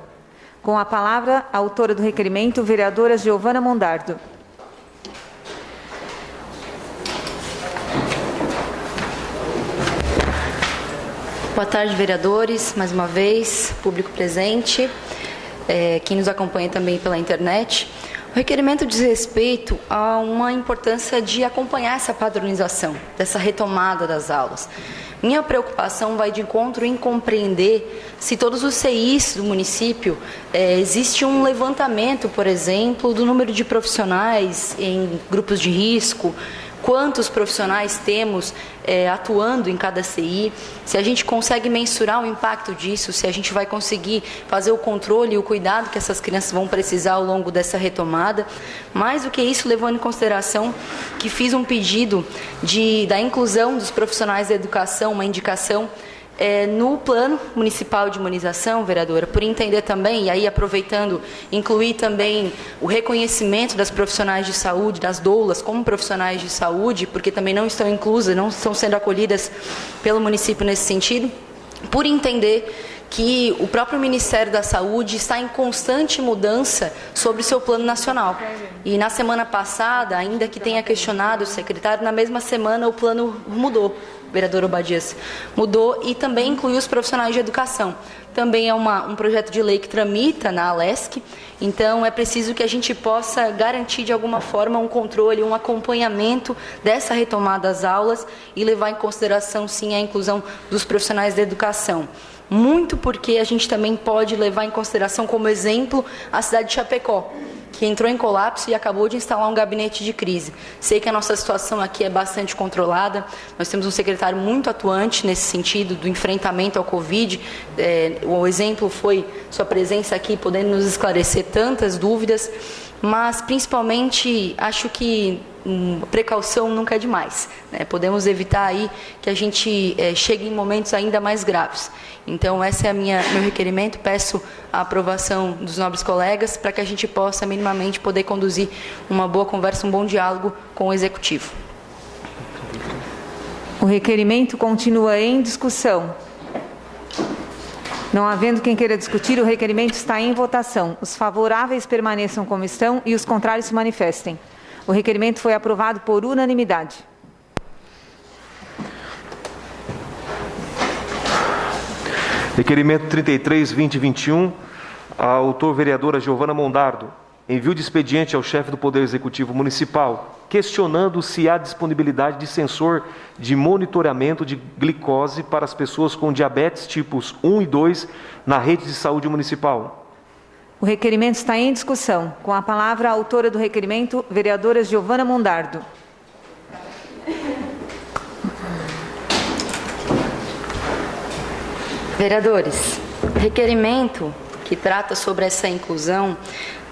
Com a palavra, a autora do requerimento, vereadora Giovana Mondardo. Boa tarde, vereadores, mais uma vez, público presente, quem nos acompanha também pela internet. O requerimento diz respeito a uma importância de acompanhar essa padronização, dessa retomada das aulas. Minha preocupação vai de encontro em compreender se todos os CIs do município existe um levantamento, por exemplo, do número de profissionais em grupos de risco, quantos profissionais temos atuando em cada CI, se a gente consegue mensurar o impacto disso, se a gente vai conseguir fazer o controle e o cuidado que essas crianças vão precisar ao longo dessa retomada. Mais do que isso, levando em consideração que fiz um pedido da inclusão dos profissionais da educação, uma indicação no plano municipal de imunização, vereadora, por entender também, e aí aproveitando, incluir também o reconhecimento das profissionais de saúde, das doulas, como profissionais de saúde, porque também não estão inclusas, não estão sendo acolhidas pelo município nesse sentido, por entender que o próprio Ministério da Saúde está em constante mudança sobre o seu plano nacional. E na semana passada, ainda que tenha questionado o secretário, na mesma semana o plano mudou, vereador Obadias, mudou e também incluiu os profissionais de educação. Também é um projeto de lei que tramita na ALESC, então é preciso que a gente possa garantir de alguma forma um controle, um acompanhamento dessa retomada das aulas e levar em consideração sim a inclusão dos profissionais da educação. Muito porque a gente também pode levar em consideração como exemplo a cidade de Chapecó, que entrou em colapso e acabou de instalar um gabinete de crise. Sei que a nossa situação aqui é bastante controlada, nós temos um secretário muito atuante nesse sentido do enfrentamento ao Covid. O exemplo foi sua presença aqui, podendo nos esclarecer tantas dúvidas, mas principalmente acho que precaução nunca é demais, né? Podemos evitar aí que a gente chegue em momentos ainda mais graves. Então, esse é meu requerimento, peço a aprovação dos nobres colegas para que a gente possa minimamente poder conduzir uma boa conversa, um bom diálogo com o Executivo. O requerimento continua em discussão. Não havendo quem queira discutir, o requerimento está em votação. Os favoráveis permaneçam como estão e os contrários se manifestem. O requerimento foi aprovado por unanimidade. Requerimento 33-2021, a autor vereadora Giovana Mondardo. Envio de expediente ao chefe do Poder Executivo Municipal, questionando se há disponibilidade de sensor de monitoramento de glicose para as pessoas com diabetes tipos 1 e 2 na rede de saúde municipal. O requerimento está em discussão. Com a palavra, a autora do requerimento, vereadora Giovana Mondardo. Vereadores, requerimento que trata sobre essa inclusão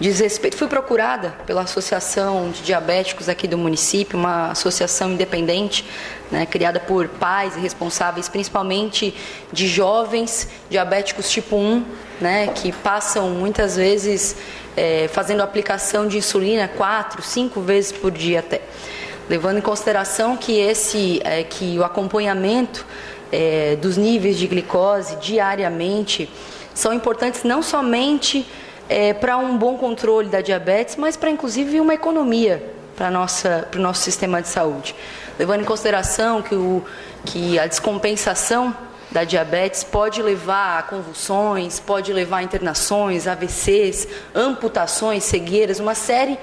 diz respeito. Fui procurada pela Associação de Diabéticos aqui do município, uma associação independente, né, criada por pais e responsáveis, principalmente de jovens diabéticos tipo 1, né, que passam muitas vezes fazendo aplicação de insulina 4, 5 vezes por dia até. Levando em consideração que que o acompanhamento dos níveis de glicose diariamente são importantes não somente para um bom controle da diabetes, mas para inclusive uma economia para o nosso sistema de saúde. Levando em consideração que a descompensação da diabetes pode levar a convulsões, pode levar a internações, AVCs, amputações, cegueiras, uma série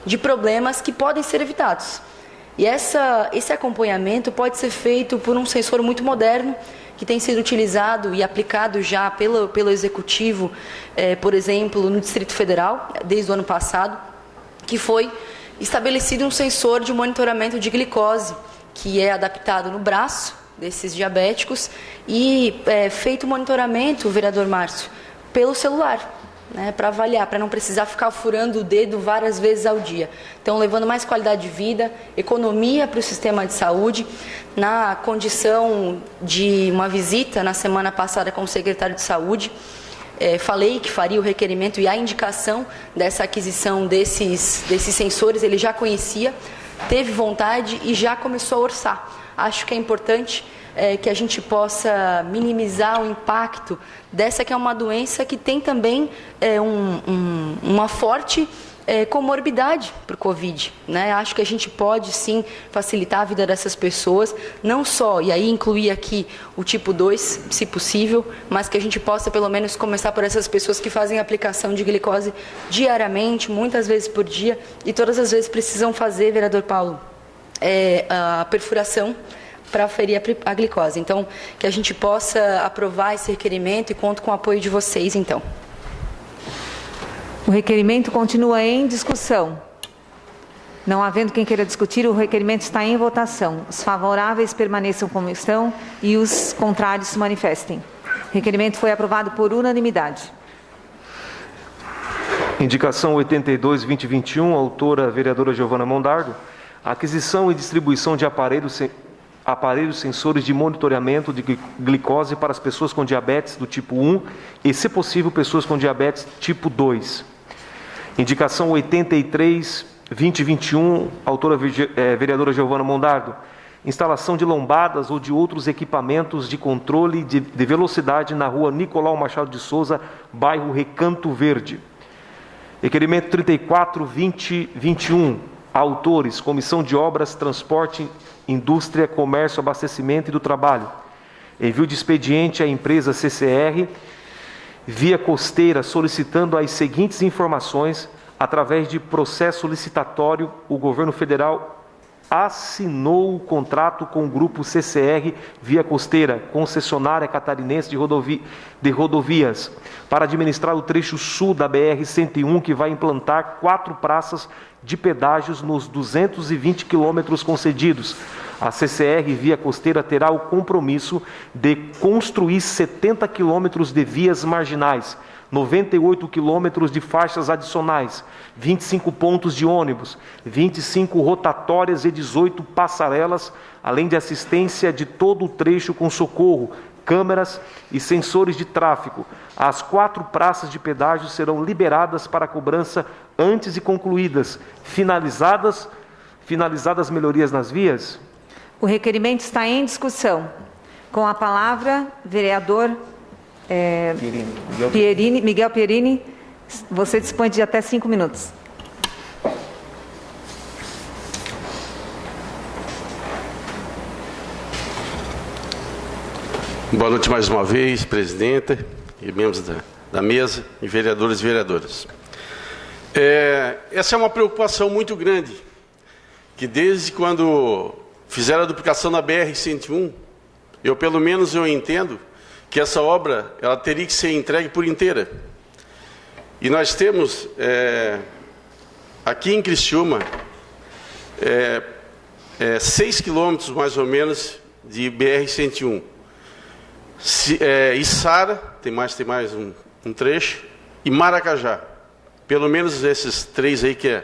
de problemas que podem ser evitados. E esse acompanhamento pode ser feito por um sensor muito moderno, que tem sido utilizado e aplicado já pelo Executivo, por exemplo, no Distrito Federal, desde o ano passado, que foi estabelecido um sensor de monitoramento de glicose, que é adaptado no braço desses diabéticos e feito o monitoramento, vereador Márcio, pelo celular, né, para avaliar, para não precisar ficar furando o dedo várias vezes ao dia. Então, levando mais qualidade de vida, economia para o sistema de saúde. Na condição de uma visita na semana passada com o secretário de Saúde, falei que faria o requerimento e a indicação dessa aquisição desses sensores. Ele já conhecia, teve vontade e já começou a orçar. Acho que é importante que a gente possa minimizar o impacto dessa, que é uma doença que tem também uma forte comorbidade para o Covid, né? Acho que a gente pode sim facilitar a vida dessas pessoas, não só, e aí incluir aqui o tipo 2, se possível, mas que a gente possa pelo menos começar por essas pessoas que fazem aplicação de glicose diariamente, muitas vezes por dia, e todas as vezes precisam fazer, vereador Paulo, a perfuração para aferir a glicose. Então, que a gente possa aprovar esse requerimento e conto com o apoio de vocês, então. O requerimento continua em discussão. Não havendo quem queira discutir, o requerimento está em votação. Os favoráveis permaneçam como estão e os contrários se manifestem. O requerimento foi aprovado por unanimidade. Indicação 82-2021, autora vereadora Giovana Mondardo. Aquisição e distribuição de aparelhos sensores de monitoramento de glicose para as pessoas com diabetes do tipo 1 e, se possível, pessoas com diabetes tipo 2. Indicação 83-2021, autora vereadora Giovana Mondardo. Instalação de lombadas ou de outros equipamentos de controle de velocidade na rua Nicolau Machado de Souza, bairro Recanto Verde. Requerimento 34-2021, autores, Comissão de Obras, Transporte, Indústria, Comércio, Abastecimento e do Trabalho. Envio de expediente à empresa CCR, Via Costeira, solicitando as seguintes informações. Através de processo licitatório, o governo federal assinou o contrato com o grupo CCR Via Costeira, concessionária catarinense de rodovias, para administrar o trecho sul da BR-101, que vai implantar 4 praças de pedágios nos 220 quilômetros concedidos. A CCR Via Costeira terá o compromisso de construir 70 quilômetros de vias marginais, 98 quilômetros de faixas adicionais, 25 pontos de ônibus, 25 rotatórias e 18 passarelas, além de assistência de todo o trecho com socorro, câmeras e sensores de tráfego. As 4 praças de pedágio serão liberadas para cobrança antes de concluídas, finalizadas melhorias nas vias. O requerimento está em discussão. Com a palavra, vereador Miguel Pierini, você dispõe de até 5 minutos. Boa noite mais uma vez, presidenta e membros da mesa, e vereadores e vereadoras. Essa é uma preocupação muito grande, que desde quando fizeram a duplicação da BR-101, pelo menos eu entendo que essa obra ela teria que ser entregue por inteira. E nós temos, aqui em Criciúma, 6 quilômetros mais ou menos de BR-101. Içara, tem mais um trecho, e Maracajá. Pelo menos esses 3 aí que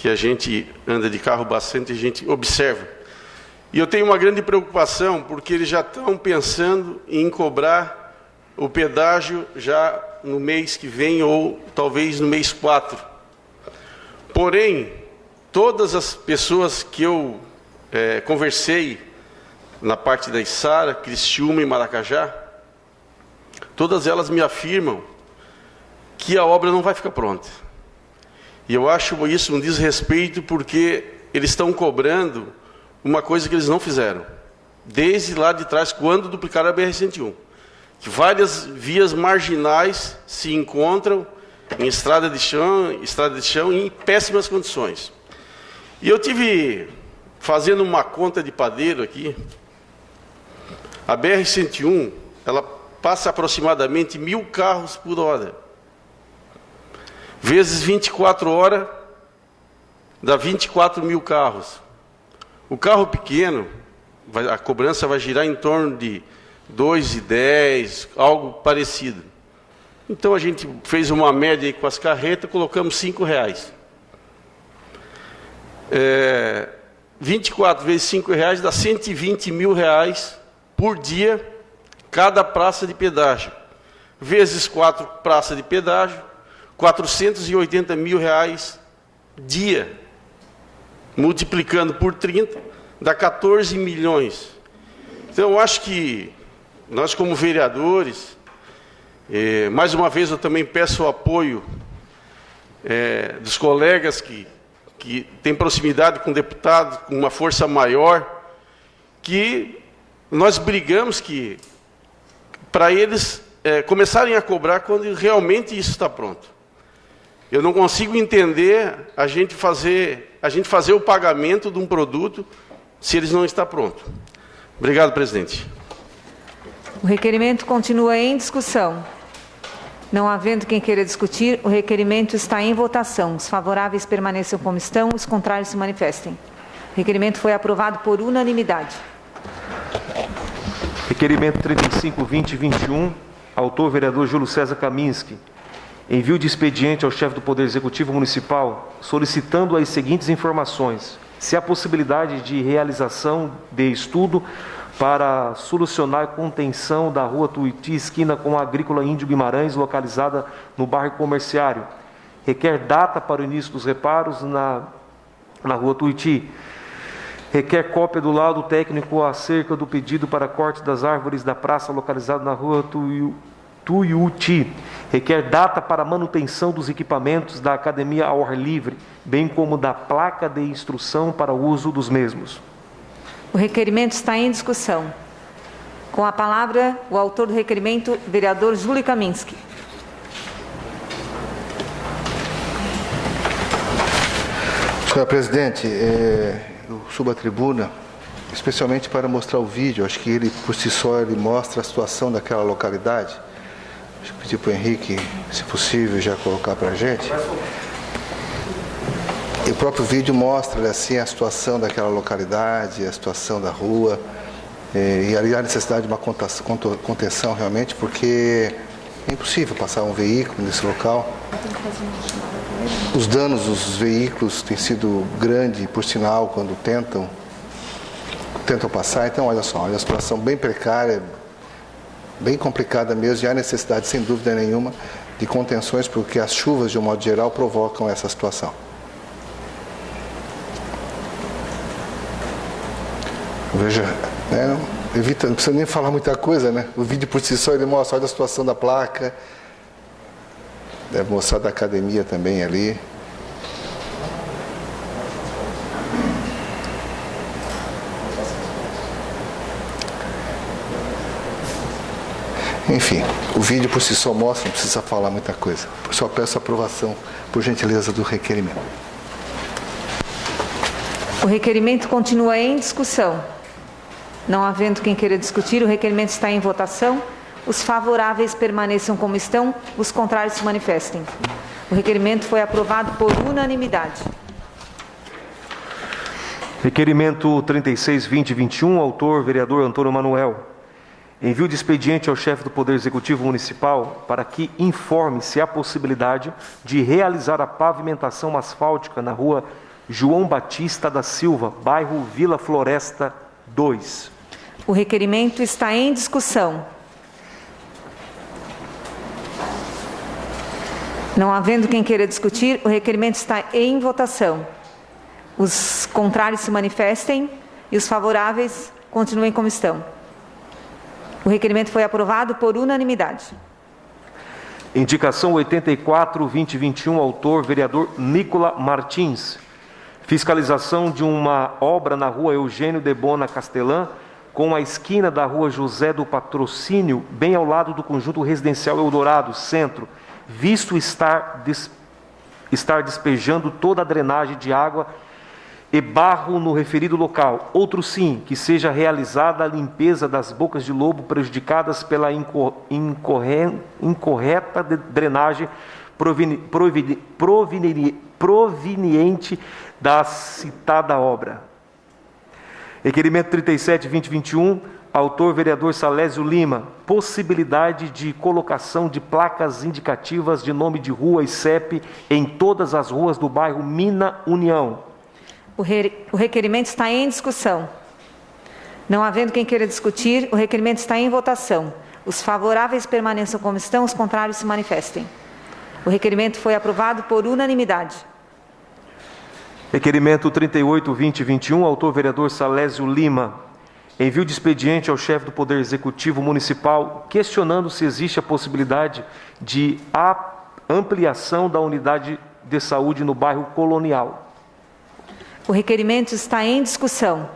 a gente anda de carro bastante, a gente observa. E eu tenho uma grande preocupação, porque eles já estão pensando em cobrar o pedágio já no mês que vem, ou talvez no mês 4. Porém, todas as pessoas que eu conversei na parte da Içara, Criciúma e Maracajá, todas elas me afirmam que a obra não vai ficar pronta. E eu acho isso um desrespeito, porque eles estão cobrando uma coisa que eles não fizeram, desde lá de trás, quando duplicaram a BR-101. Que várias vias marginais se encontram em estrada de chão em péssimas condições. E eu tive fazendo uma conta de padeiro aqui. A BR-101, ela passa aproximadamente 1.000 carros por hora. Vezes 24 horas, dá 24 mil carros. O carro pequeno, a cobrança vai girar em torno de 2,10, algo parecido. Então a gente fez uma média aí com as carretas, colocamos R$5. 24 vezes R$5 dá R$120 mil por dia, cada praça de pedágio. Vezes 4 praças de pedágio, R$480 mil dia. Multiplicando por 30, dá 14 milhões. Então eu acho que nós, como vereadores, mais uma vez eu também peço o apoio dos colegas que têm proximidade com o deputado, com uma força maior, que nós brigamos para eles começarem a cobrar quando realmente isso está pronto. Eu não consigo entender a gente fazer o pagamento de um produto se eles não estão prontos. Obrigado, presidente. O requerimento continua em discussão. Não havendo quem queira discutir, o requerimento está em votação. Os favoráveis permaneçam como estão, os contrários se manifestem. O requerimento foi aprovado por unanimidade. Requerimento 35-2021, autor vereador Júlio César Kaminski. Envio de expediente ao chefe do Poder Executivo Municipal, solicitando as seguintes informações: se há possibilidade de realização de estudo para solucionar a contenção da rua Tuiuti, esquina com a Agrícola Índio Guimarães, localizada no bairro Comerciário. Requer data para o início dos reparos na rua Tuiuti. Requer cópia do laudo técnico acerca do pedido para corte das árvores da praça localizada na rua Tuiuti. Requer data para manutenção dos equipamentos da academia ao ar livre, bem como da placa de instrução para o uso dos mesmos. O requerimento está em discussão. Com a palavra, o autor do requerimento, vereador Júlio Kaminski. Senhor presidente, eu subo à tribuna, especialmente para mostrar o vídeo. Acho que ele, por si só, ele mostra a situação daquela localidade. Acho que pedir para o Henrique, se possível, já colocar para a gente. E o próprio vídeo mostra assim a situação daquela localidade, a situação da rua, e ali há necessidade de uma contenção realmente, porque é impossível passar um veículo nesse local. Os danos dos veículos têm sido grandes, por sinal, quando tentam passar. Então, olha só, olha a situação bem precária, bem complicada mesmo, e há necessidade, sem dúvida nenhuma, de contenções, porque as chuvas, de um modo geral, provocam essa situação. Veja, né, não precisa nem falar muita coisa, né? O vídeo por si só ele mostra, olha a situação da placa, deve mostrar da academia também ali. Enfim, o vídeo por si só mostra, não precisa falar muita coisa. Eu só peço a aprovação, por gentileza, do requerimento. O requerimento continua em discussão. Não havendo quem queira discutir, o requerimento está em votação. Os favoráveis permaneçam como estão, os contrários se manifestem. O requerimento foi aprovado por unanimidade. Requerimento 36-2021, autor vereador Antônio Manuel. Envio de expediente ao chefe do Poder Executivo Municipal para que informe se há possibilidade de realizar a pavimentação asfáltica na rua João Batista da Silva, bairro Vila Floresta 2. O requerimento está em discussão. Não havendo quem queira discutir, o requerimento está em votação. Os contrários se manifestem e os favoráveis continuem como estão. O requerimento foi aprovado por unanimidade. Indicação 84-2021, autor vereador Nicola Martins. Fiscalização de uma obra na rua Eugênio de Bona Castelã, com a esquina da rua José do Patrocínio, bem ao lado do conjunto residencial Eldorado, centro, visto estar despejando toda a drenagem de água e barro no referido local. Outro sim, que seja realizada a limpeza das bocas de lobo prejudicadas pela incorreta drenagem proveniente da citada obra. Requerimento 37-2021, autor vereador Salésio Lima, possibilidade de colocação de placas indicativas de nome de rua e CEP em todas as ruas do bairro Mina União. O requerimento está em discussão. Não havendo quem queira discutir, o requerimento está em votação. Os favoráveis permaneçam como estão, os contrários se manifestem. O requerimento foi aprovado por unanimidade. Requerimento 38-2021, autor vereador Salésio Lima. Envio de expediente ao chefe do Poder Executivo Municipal, questionando se existe a possibilidade de ampliação da unidade de saúde no bairro Colonial. O requerimento está em discussão.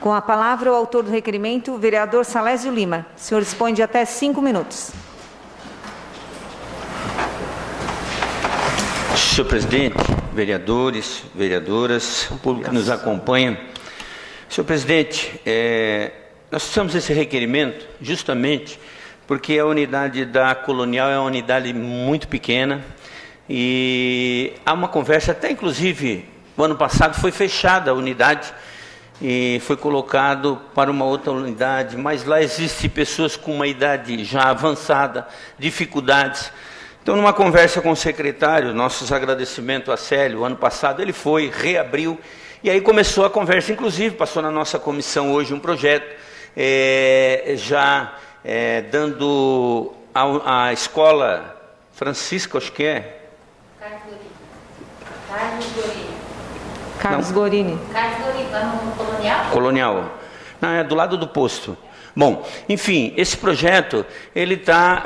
Com a palavra o autor do requerimento, o vereador Salésio Lima. O senhor dispõe de até 5 minutos. Senhor presidente, vereadores, vereadoras, o público que nos acompanha. Senhor presidente, nós fizemos esse requerimento justamente porque a unidade da Colonial é uma unidade muito pequena e há uma conversa, até inclusive o ano passado foi fechada a unidade e foi colocado para uma outra unidade, mas lá existem pessoas com uma idade já avançada, dificuldades. Então, numa conversa com o secretário, nossos agradecimentos a Célio, o ano passado ele foi, reabriu, e aí começou a conversa, inclusive passou na nossa comissão hoje um projeto, dando a escola Francisco, acho que é? Carlos Gorini. Carlos Gorini, lá no Colonial? Colonial. Não, é do lado do posto. Bom, enfim, esse projeto,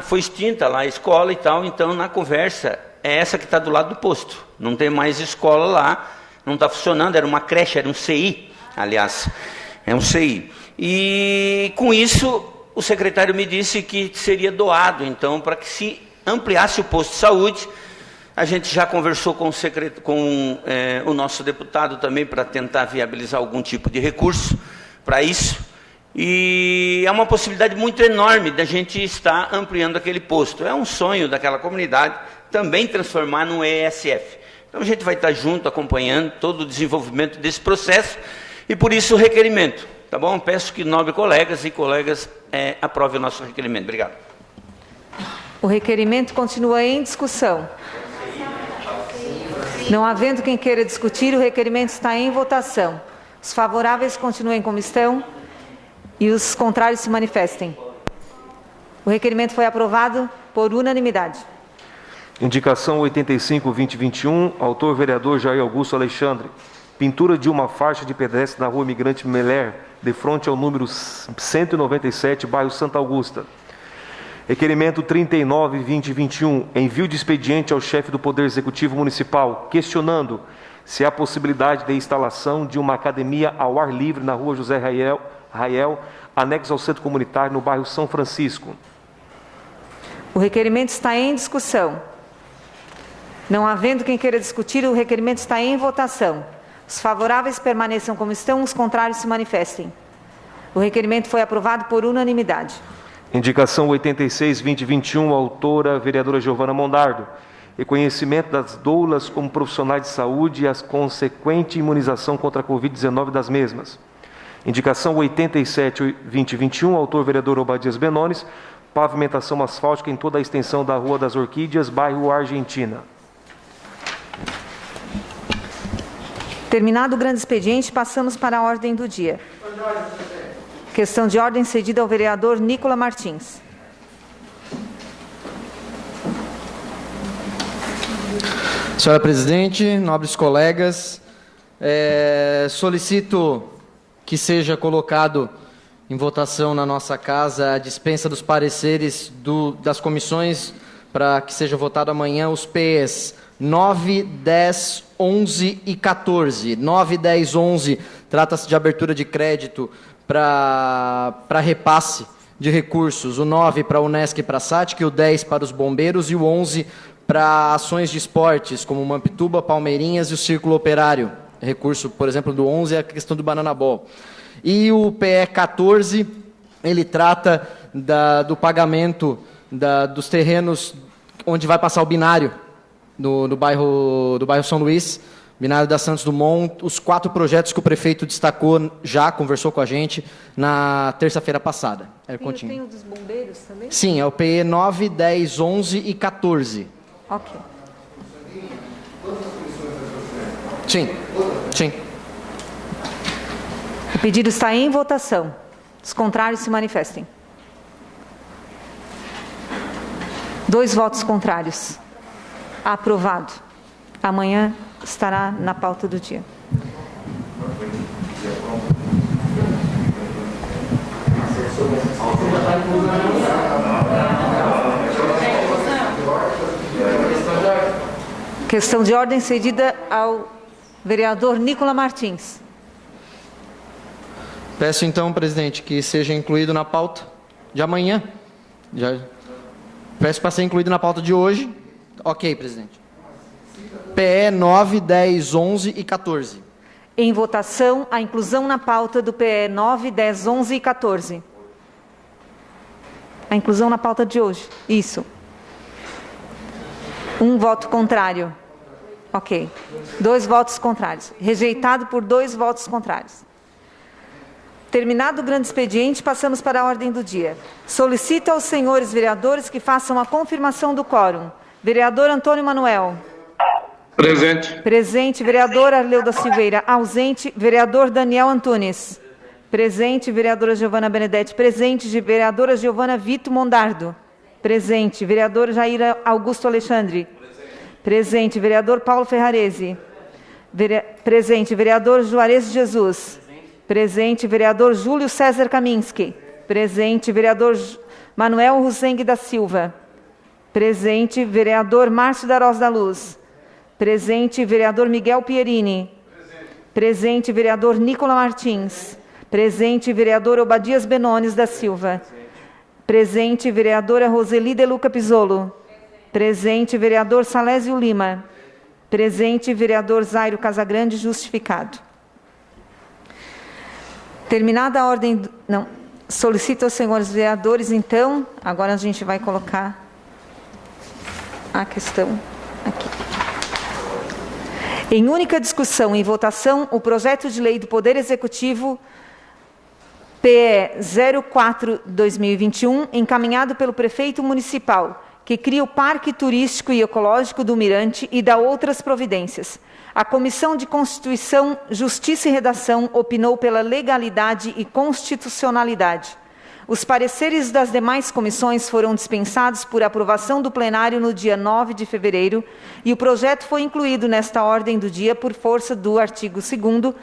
foi extinta lá a escola e tal, então na conversa é essa que está do lado do posto. Não tem mais escola lá, não está funcionando, era uma creche, era um CI, aliás, é um CI. E com isso, o secretário me disse que seria doado, então, para que se ampliasse o posto de saúde. A gente já conversou com o nosso deputado também para tentar viabilizar algum tipo de recurso para isso. E é uma possibilidade muito enorme da gente estar ampliando aquele posto. É um sonho daquela comunidade também transformar num ESF. Então a gente vai estar junto, acompanhando todo o desenvolvimento desse processo e por isso o requerimento. Tá bom? Peço que nobres colegas e colegas aprovem o nosso requerimento. Obrigado. O requerimento continua em discussão. Não havendo quem queira discutir, o requerimento está em votação. Os favoráveis continuem como estão e os contrários se manifestem. O requerimento foi aprovado por unanimidade. Indicação 85-2021, autor vereador Jair Augusto Alexandre. Pintura de uma faixa de pedestre na rua Imigrante Meller, de frente ao número 197, bairro Santa Augusta. Requerimento 39-2021, envio de expediente ao chefe do Poder Executivo Municipal, questionando se há possibilidade de instalação de uma academia ao ar livre na rua José Rael, anexo ao centro comunitário no bairro São Francisco. O requerimento está em discussão. Não havendo quem queira discutir, o requerimento está em votação. Os favoráveis permaneçam como estão, os contrários se manifestem. O requerimento foi aprovado por unanimidade. Indicação 86-2021, autora vereadora Giovana Mondardo. Reconhecimento das doulas como profissionais de saúde e a consequente imunização contra a Covid-19 das mesmas. Indicação 87-2021, autor vereador Obadias Benones, pavimentação asfáltica em toda a extensão da Rua das Orquídeas, bairro Argentina. Terminado o grande expediente, passamos para a ordem do dia. Questão de ordem cedida ao vereador Nicola Martins. Senhora presidente, nobres colegas, solicito que seja colocado em votação na nossa casa a dispensa dos pareceres das comissões para que seja votado amanhã os PEs 9, 10, 11 e 14. 9, 10, 11 trata-se de abertura de crédito para repasse de recursos. O 9 para a Unesc e para a SATIC, o 10 para os bombeiros e o 11 para ações de esportes, como Mampituba, Palmeirinhas e o Círculo Operário. Recurso, por exemplo, do 11 é a questão do Banana Ball. E o PE 14, ele trata do pagamento dos terrenos onde vai passar o binário do bairro São Luís, binário da Santos Dumont, os 4 projetos que o prefeito destacou, já conversou com a gente na terça-feira passada. Tem o dos bombeiros também? Sim, é o PE 9, 10, 11 e 14. Ok. Sim. O pedido está em votação. Os contrários se manifestem. 2 votos contrários. Aprovado. Amanhã estará na pauta do dia. Questão de ordem cedida ao vereador Nicola Martins. Peço então, presidente, que seja incluído na pauta de amanhã. Peço para ser incluído na pauta de hoje. Ok, presidente. PE 9, 10, 11 e 14. Em votação, a inclusão na pauta do PE 9, 10, 11 e 14. A inclusão na pauta de hoje. Isso. 1 voto contrário. Ok. 2 votos contrários. Rejeitado por 2 votos contrários. Terminado o grande expediente, passamos para a ordem do dia. Solicito aos senhores vereadores que façam a confirmação do quórum. Vereador Antônio Manuel. Presente. Presente. Vereador Arleu da Silveira. Ausente. Vereador Daniel Antunes. Presente. Vereadora Giovana Benedetti. Presente. Vereadora Giovana Vito Mondardo. Presente. Vereador Jair Augusto Alexandre. Presente. Vereador Paulo Ferrarese. Presente. Vereador Juarez de Jesus. Presente. Vereador Júlio César Kaminski. Presente. Vereador Manuel Rusengue da Silva. Presente. Vereador Márcio da Rosa da Luz. Presente. Vereador Miguel Pierini. Presente. Vereador Nicola Martins. Presente. Vereador Obadias Benones da Silva. Presente. Vereadora Roseli De Luca Pisolo. Presente. Vereador Salésio Lima. Presente. Vereador Zairo Casagrande, justificado. Terminada a ordem... Não. Solicito aos senhores vereadores, então, agora a gente vai colocar a questão aqui. Em única discussão e votação, o projeto de lei do Poder Executivo PE 04/2021, encaminhado pelo prefeito municipal, que cria o Parque Turístico e Ecológico do Mirante e dá outras providências. A Comissão de Constituição, Justiça e Redação opinou pela legalidade e constitucionalidade. Os pareceres das demais comissões foram dispensados por aprovação do plenário no dia 9 de fevereiro e o projeto foi incluído nesta ordem do dia por força do artigo 2º,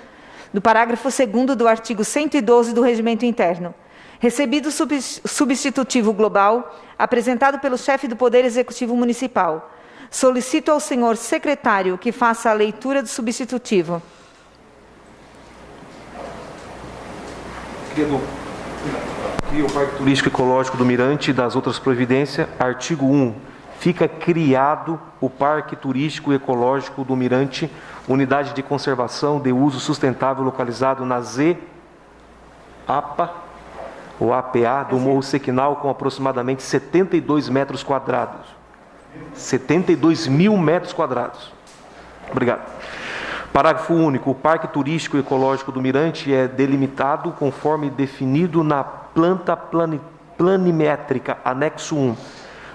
do parágrafo 2º do artigo 112 do Regimento Interno. Recebido substitutivo global, apresentado pelo chefe do Poder Executivo Municipal. Solicito ao senhor secretário que faça a leitura do substitutivo. Cria o Parque Turístico Ecológico do Mirante e das outras providências. Artigo 1. Fica criado o Parque Turístico Ecológico do Mirante, unidade de conservação de uso sustentável localizado na APA do Morro Sequinal, com aproximadamente 72 metros quadrados. 72 mil metros quadrados. Obrigado. Parágrafo único. O Parque Turístico Ecológico do Mirante é delimitado conforme definido na planta planimétrica, anexo 1.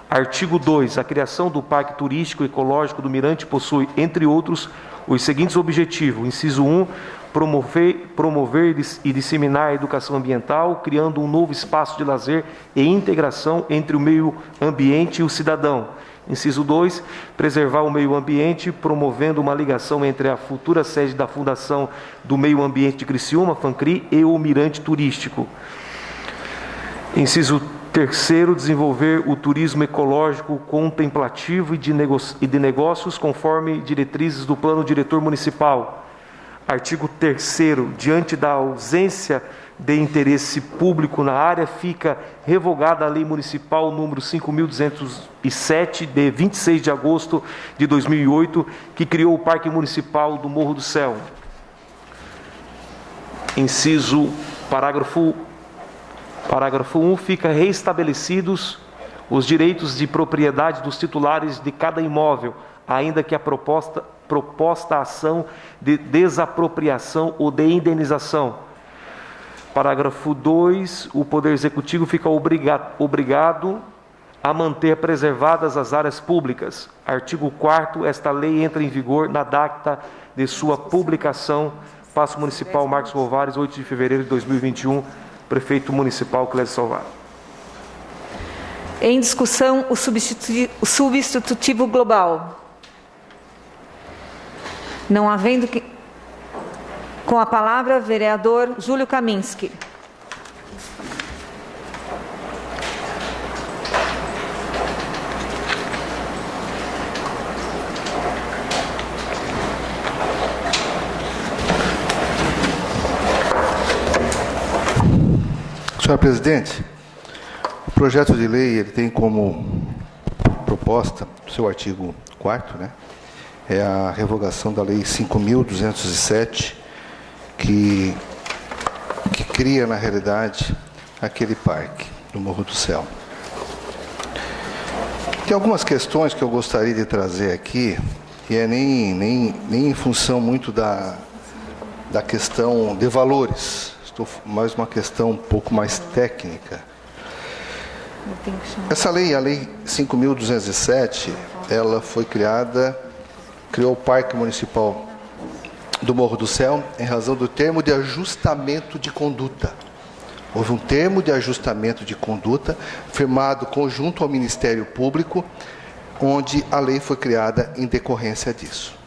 Artigo 2. A criação do Parque Turístico Ecológico do Mirante possui, entre outros, os seguintes objetivos. Inciso 1. Promover e disseminar a educação ambiental, criando um novo espaço de lazer e integração entre o meio ambiente e o cidadão. Inciso 2. Preservar o meio ambiente, promovendo uma ligação entre a futura sede da Fundação do Meio Ambiente de Criciúma, FANCRI, e o Mirante Turístico. Inciso 3. Desenvolver o turismo ecológico contemplativo e de negócios conforme diretrizes do Plano Diretor Municipal. Artigo 3º. Diante da ausência de interesse público na área, fica revogada a Lei Municipal número 5.207, de 26 de agosto de 2008, que criou o Parque Municipal do Morro do Céu. Inciso Parágrafo 1. Fica reestabelecidos os direitos de propriedade dos titulares de cada imóvel, ainda que a proposta ação de desapropriação ou de indenização. Parágrafo 2. O Poder Executivo fica obrigado a manter preservadas as áreas públicas. Artigo 4º. Esta lei entra em vigor na data de sua publicação. Paço Municipal Marcos Rovares, 8 de fevereiro de 2021. Prefeito Municipal Clésio Salvar. Em discussão, o substitutivo global. Não havendo que... Com a palavra, vereador Júlio Kaminski. Senhor presidente, o projeto de lei ele tem como proposta, no seu artigo 4º, né, é a revogação da Lei 5.207, que cria, na realidade, aquele parque do Morro do Céu. Tem algumas questões que eu gostaria de trazer aqui, e é nem em função muito da questão de valores, mais uma questão um pouco mais técnica. Essa lei, a Lei 5.207, ela foi criou o Parque Municipal do Morro do Céu em razão do termo de ajustamento de conduta. Houve um termo de ajustamento de conduta firmado conjunto ao Ministério Público, onde a lei foi criada em decorrência disso.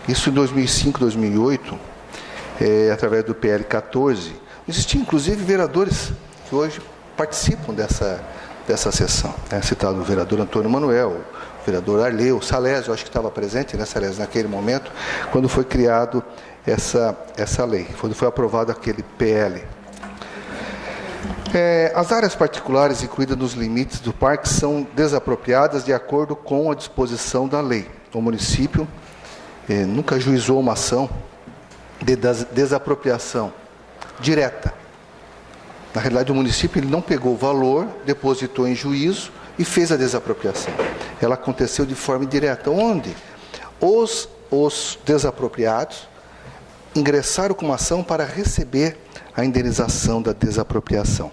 Isso em 2005, 2008, através do PL 14, existiam inclusive vereadores que hoje participam dessa sessão. Citado o vereador Antônio Manuel, o vereador Arleu, Salésio, acho que estava presente, né, Salésio, naquele momento, quando foi criado essa lei, quando foi aprovado aquele PL. As áreas particulares incluídas nos limites do parque são desapropriadas de acordo com a disposição da lei. O município nunca ajuizou uma ação de desapropriação direta. Na realidade, o município ele não pegou o valor, depositou em juízo e fez a desapropriação. Ela aconteceu de forma indireta, onde os desapropriados ingressaram com uma ação para receber a indenização da desapropriação.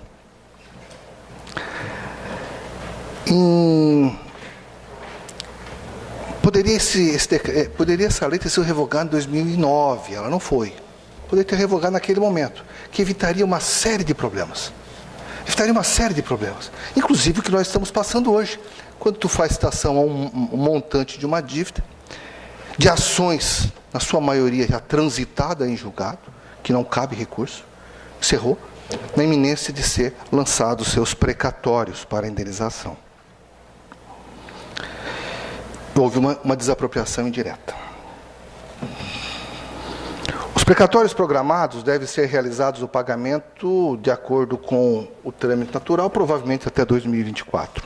Poderia essa lei ter sido revogada em 2009, ela não foi. Poderia ter revogado naquele momento, que evitaria uma série de problemas. Inclusive o que nós estamos passando hoje. Quando tu faz citação a um montante de uma dívida, de ações, na sua maioria já transitada em julgado, que não cabe recurso, encerrou, na iminência de ser lançados seus precatórios para a indenização. Houve uma desapropriação indireta. Os precatórios programados devem ser realizados o pagamento de acordo com o trâmite natural, provavelmente até 2024.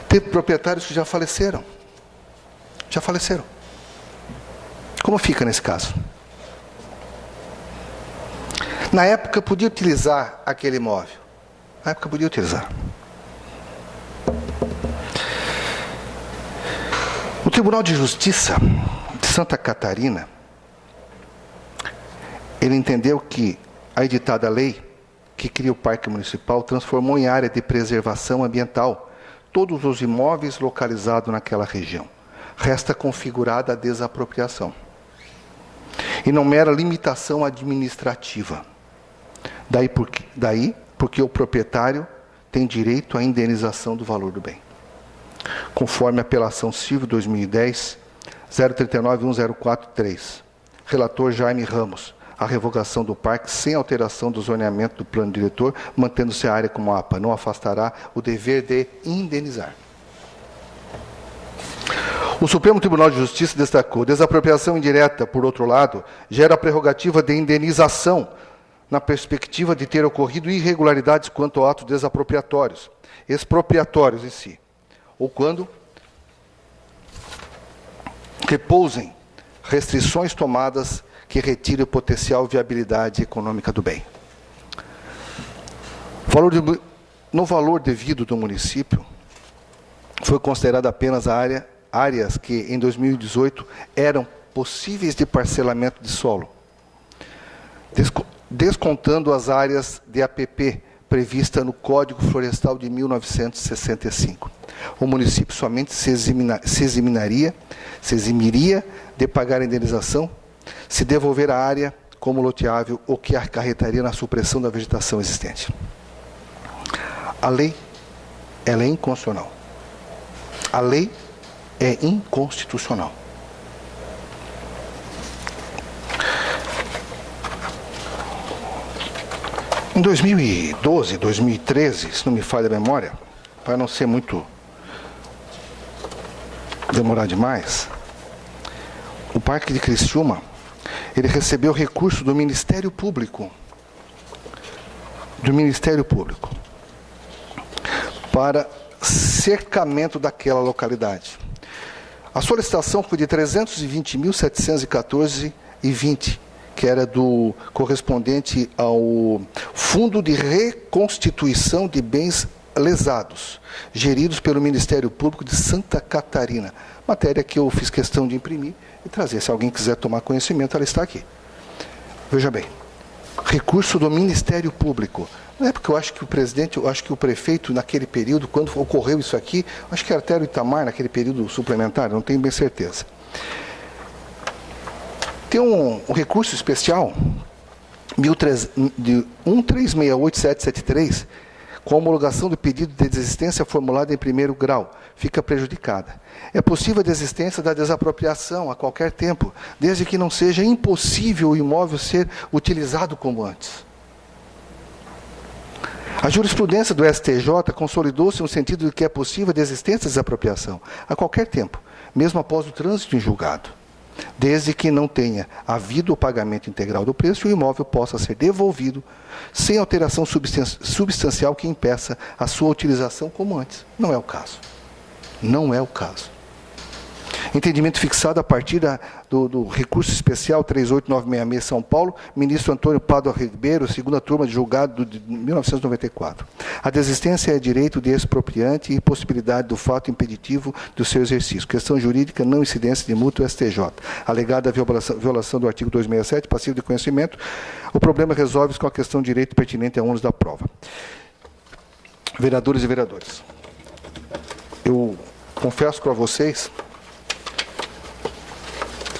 Teve proprietários que já faleceram. Como fica nesse caso? Na época podia utilizar aquele imóvel. O Tribunal de Justiça de Santa Catarina, ele entendeu que a editada lei que cria o Parque Municipal transformou em área de preservação ambiental todos os imóveis localizados naquela região. Resta configurada a desapropriação. E não mera limitação administrativa. Daí porque o proprietário tem direito à indenização do valor do bem. Conforme a apelação civil 2010, 0391043, relator Jaime Ramos, a revogação do parque sem alteração do zoneamento do plano diretor, mantendo-se a área como APA, não afastará o dever de indenizar. O Supremo Tribunal de Justiça destacou: desapropriação indireta, por outro lado, gera a prerrogativa de indenização, na perspectiva de ter ocorrido irregularidades quanto a atos desapropriatórios, expropriatórios em si, ou quando repousem restrições tomadas que retirem a potencial viabilidade econômica do bem. No valor devido do município, foi considerada apenas áreas que, em 2018, eram possíveis de parcelamento de solo, descontando as áreas de APP prevista no Código Florestal de 1965. O município somente se eximiria de pagar a indenização se devolver a área como loteável, o que acarretaria na supressão da vegetação existente. A lei, ela é inconstitucional. A lei é inconstitucional. Em 2012, 2013, se não me falha a memória, para não ser muito demorar demais, o Parque de Criciúma, ele recebeu recurso do Ministério Público, para cercamento daquela localidade. A solicitação foi de 320.714,20, que era do correspondente ao Fundo de Reconstituição de Bens Lesados, geridos pelo Ministério Público de Santa Catarina. Matéria que eu fiz questão de imprimir e trazer. Se alguém quiser tomar conhecimento, ela está aqui. Veja bem, recurso do Ministério Público. Não é porque eu acho que o prefeito, naquele período, quando ocorreu isso aqui, acho que era até o Itamar, naquele período suplementar, não tenho bem certeza. Tem um recurso especial, de 1368773, com a homologação do pedido de desistência formulado em primeiro grau, fica prejudicada. É possível a desistência da desapropriação a qualquer tempo, desde que não seja impossível o imóvel ser utilizado como antes. A jurisprudência do STJ consolidou-se no sentido de que é possível a desistência da desapropriação a qualquer tempo, mesmo após o trânsito em julgado, desde que não tenha havido o pagamento integral do preço e o imóvel possa ser devolvido sem alteração substancial que impeça a sua utilização como antes. Não é o caso. Não é o caso. Entendimento fixado a partir do recurso especial 38966 São Paulo, ministro Antônio Pádua Ribeiro, segunda turma de julgado de 1994. A desistência é direito de expropriante e possibilidade do fato impeditivo do seu exercício. Questão jurídica, não incidência de multa STJ. Alegada a violação do artigo 267, passivo de conhecimento, o problema resolve-se com a questão de direito pertinente a ônus da prova. Vereadores e vereadoras, eu confesso para vocês,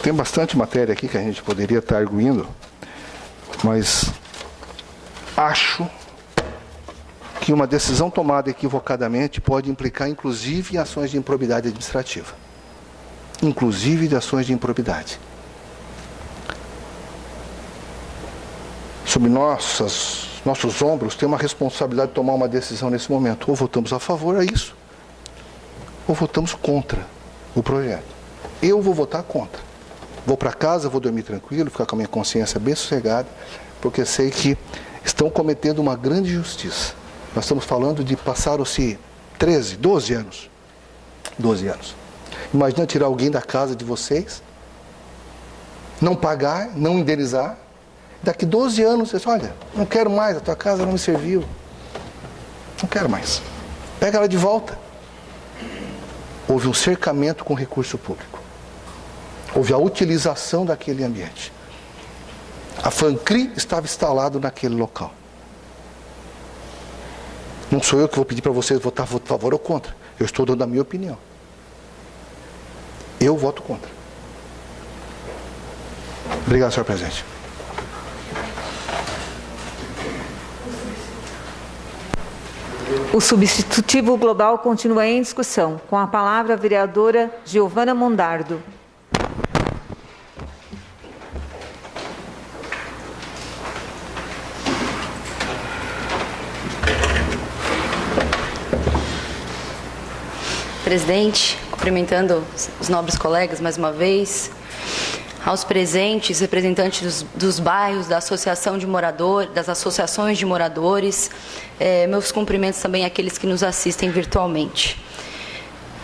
tem bastante matéria aqui que a gente poderia estar arguindo, mas acho que uma decisão tomada equivocadamente pode implicar, inclusive, em ações de improbidade administrativa. Inclusive de ações de improbidade. Sobre nossos ombros tem uma responsabilidade de tomar uma decisão nesse momento. Ou votamos a favor a isso, ou votamos contra o projeto. Eu vou votar contra. Vou para casa, vou dormir tranquilo, ficar com a minha consciência bem sossegada, porque sei que estão cometendo uma grande injustiça. Nós estamos falando de passaram-se 12 anos. 12 anos. Imagina tirar alguém da casa de vocês, não pagar, não indenizar. Daqui 12 anos, você diz, olha, não quero mais, a tua casa não me serviu. Não quero mais. Pega ela de volta. Houve um cercamento com recurso público. Houve a utilização daquele ambiente. A FANCRI estava instalado naquele local. Não sou eu que vou pedir para vocês votar a favor ou contra. Eu estou dando a minha opinião. Eu voto contra. Obrigado, senhor presidente. O substitutivo global continua em discussão. Com a palavra a vereadora Giovana Mondardo. Presidente, cumprimentando os nobres colegas mais uma vez, aos presentes, representantes dos bairros, da associação de moradores, das associações de moradores, meus cumprimentos também àqueles que nos assistem virtualmente.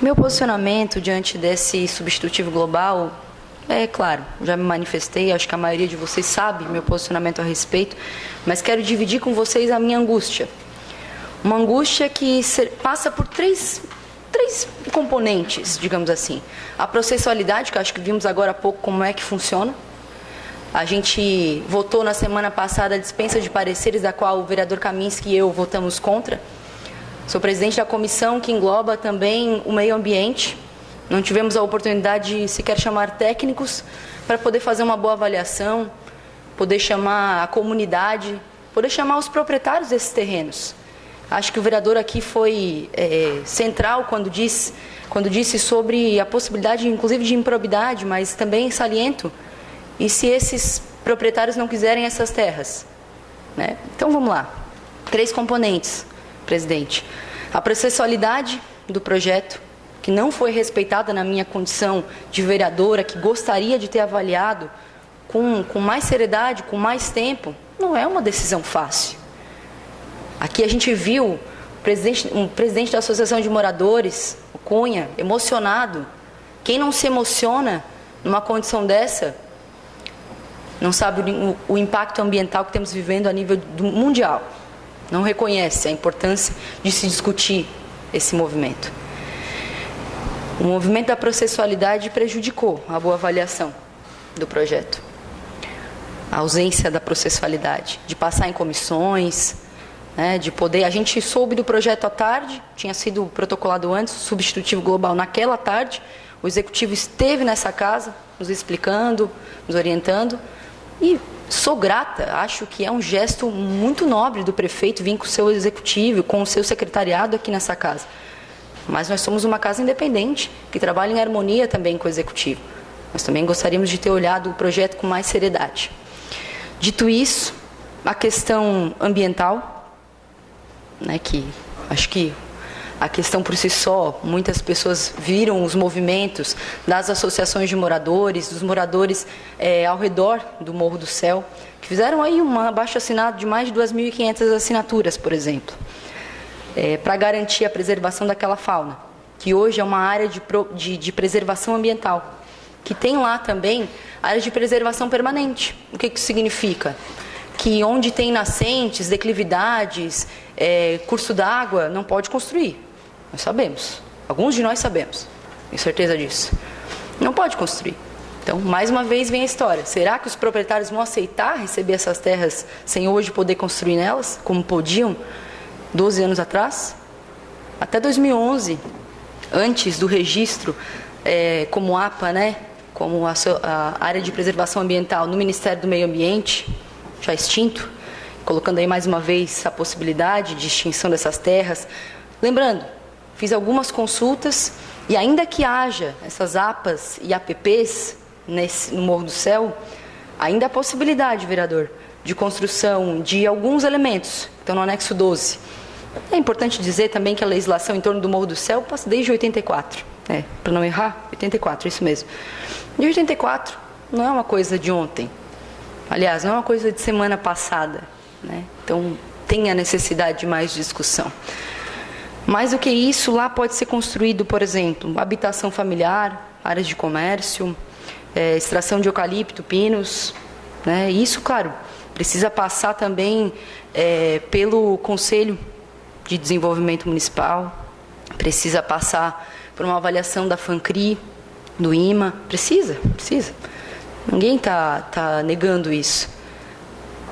Meu posicionamento diante desse substitutivo global, claro, já me manifestei, acho que a maioria de vocês sabe meu posicionamento a respeito, mas quero dividir com vocês a minha angústia. Uma angústia que passa por três componentes, digamos assim. A processualidade, que acho que vimos agora há pouco como é que funciona. A gente votou na semana passada a dispensa de pareceres, da qual o vereador Kaminski e eu votamos contra. Sou presidente da comissão que engloba também o meio ambiente. Não tivemos a oportunidade de sequer chamar técnicos para poder fazer uma boa avaliação, poder chamar a comunidade, poder chamar os proprietários desses terrenos. Acho que o vereador aqui foi central quando disse sobre a possibilidade, inclusive, de improbidade, mas também saliento. E se esses proprietários não quiserem essas terras? Né? Então, vamos lá. 3 componentes, presidente. A processualidade do projeto, que não foi respeitada na minha condição de vereadora, que gostaria de ter avaliado com mais seriedade, com mais tempo, não é uma decisão fácil. Aqui a gente viu um presidente da Associação de Moradores, o Cunha, emocionado. Quem não se emociona numa condição dessa, não sabe o impacto ambiental que estamos vivendo a nível mundial. Não reconhece a importância de se discutir esse movimento. O movimento da processualidade prejudicou a boa avaliação do projeto. A ausência da processualidade, de passar em comissões, de poder. A gente soube do projeto à tarde, tinha sido protocolado antes, o substitutivo global naquela tarde. O executivo esteve nessa casa, nos explicando, nos orientando. E sou grata, acho que é um gesto muito nobre do prefeito vir com o seu executivo, com o seu secretariado aqui nessa casa. Mas nós somos uma casa independente, que trabalha em harmonia também com o executivo. Nós também gostaríamos de ter olhado o projeto com mais seriedade. Dito isso, a questão ambiental, que acho que a questão por si só, muitas pessoas viram os movimentos das associações de moradores, dos moradores ao redor do Morro do Céu, que fizeram aí um abaixo-assinado de mais de 2.500 assinaturas, por exemplo, para garantir a preservação daquela fauna, que hoje é uma área de preservação ambiental, que tem lá também áreas de preservação permanente. O que isso significa? Que onde tem nascentes, declividades, curso d'água, não pode construir. Nós sabemos. Alguns de nós sabemos. Tenho certeza disso. Não pode construir. Então, mais uma vez vem a história. Será que os proprietários vão aceitar receber essas terras sem hoje poder construir nelas, como podiam 12 anos atrás? Até 2011, antes do registro como APA, como a área de preservação ambiental no Ministério do Meio Ambiente, já extinto, colocando aí mais uma vez a possibilidade de extinção dessas terras. Lembrando, fiz algumas consultas e ainda que haja essas APAs e APPs no Morro do Céu, ainda há possibilidade, vereador, de construção de alguns elementos que estão no anexo 12. É importante dizer também que a legislação em torno do Morro do Céu passa desde 84. Para não errar, 84, isso mesmo. De 84, não é uma coisa de ontem. Aliás, não é uma coisa de semana passada. Então, tem a necessidade de mais discussão. Mais do que isso, lá pode ser construído, por exemplo, habitação familiar, áreas de comércio, extração de eucalipto, pinos. Isso, claro, precisa passar também pelo Conselho de Desenvolvimento Municipal, precisa passar por uma avaliação da FANCRI, do IMA. Precisa. Ninguém está negando isso.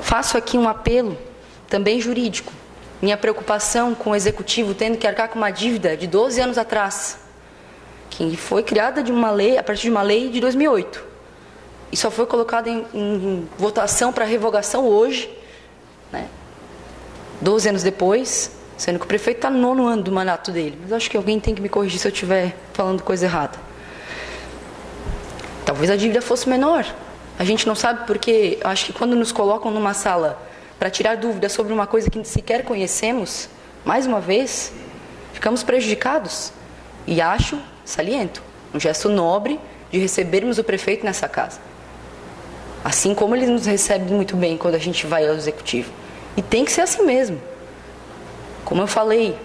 Faço aqui um apelo também jurídico. Minha preocupação com o Executivo tendo que arcar com uma dívida de 12 anos atrás, que foi criada a partir de uma lei de 2008. E só foi colocada em votação para revogação hoje, né? 12 anos depois, sendo que o prefeito está no 9º ano do mandato dele. Mas acho que alguém tem que me corrigir se eu estiver falando coisa errada. Talvez a dívida fosse menor. A gente não sabe porque, acho que quando nos colocam numa sala para tirar dúvidas sobre uma coisa que sequer conhecemos, mais uma vez, ficamos prejudicados. E saliento, um gesto nobre de recebermos o prefeito nessa casa. Assim como ele nos recebe muito bem quando a gente vai ao Executivo. E tem que ser assim mesmo. Como eu falei,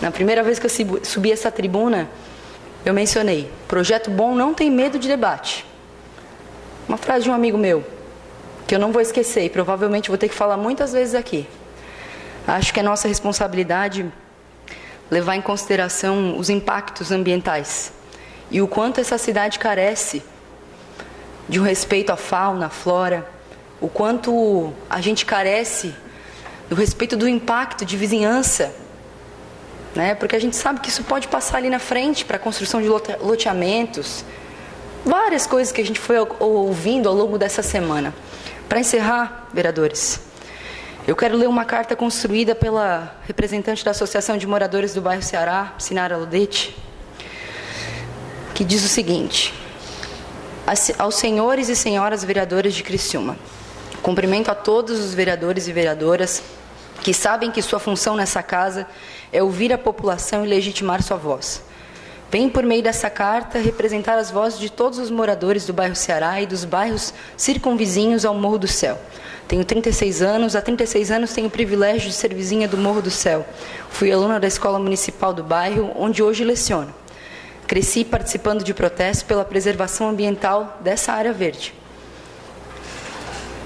na primeira vez que eu subi essa tribuna, eu mencionei, projeto bom não tem medo de debate. Uma frase de um amigo meu, que eu não vou esquecer e provavelmente vou ter que falar muitas vezes aqui. Acho que é nossa responsabilidade levar em consideração os impactos ambientais e o quanto essa cidade carece de um respeito à fauna, à flora, o quanto a gente carece do respeito do impacto de vizinhança, né? Porque a gente sabe que isso pode passar ali na frente para a construção de loteamentos, várias coisas que a gente foi ouvindo ao longo dessa semana. Para encerrar, vereadores, eu quero ler uma carta construída pela representante da Associação de Moradores do Bairro Ceará, Sinara Ludete, que diz o seguinte: aos senhores e senhoras vereadores de Criciúma, cumprimento a todos os vereadores e vereadoras que sabem que sua função nessa casa é ouvir a população e legitimar sua voz. Venho, por meio dessa carta, representar as vozes de todos os moradores do bairro Ceará e dos bairros circunvizinhos ao Morro do Céu. Tenho 36 anos, há 36 anos tenho o privilégio de ser vizinha do Morro do Céu. Fui aluna da Escola Municipal do bairro, onde hoje leciono. Cresci participando de protestos pela preservação ambiental dessa área verde.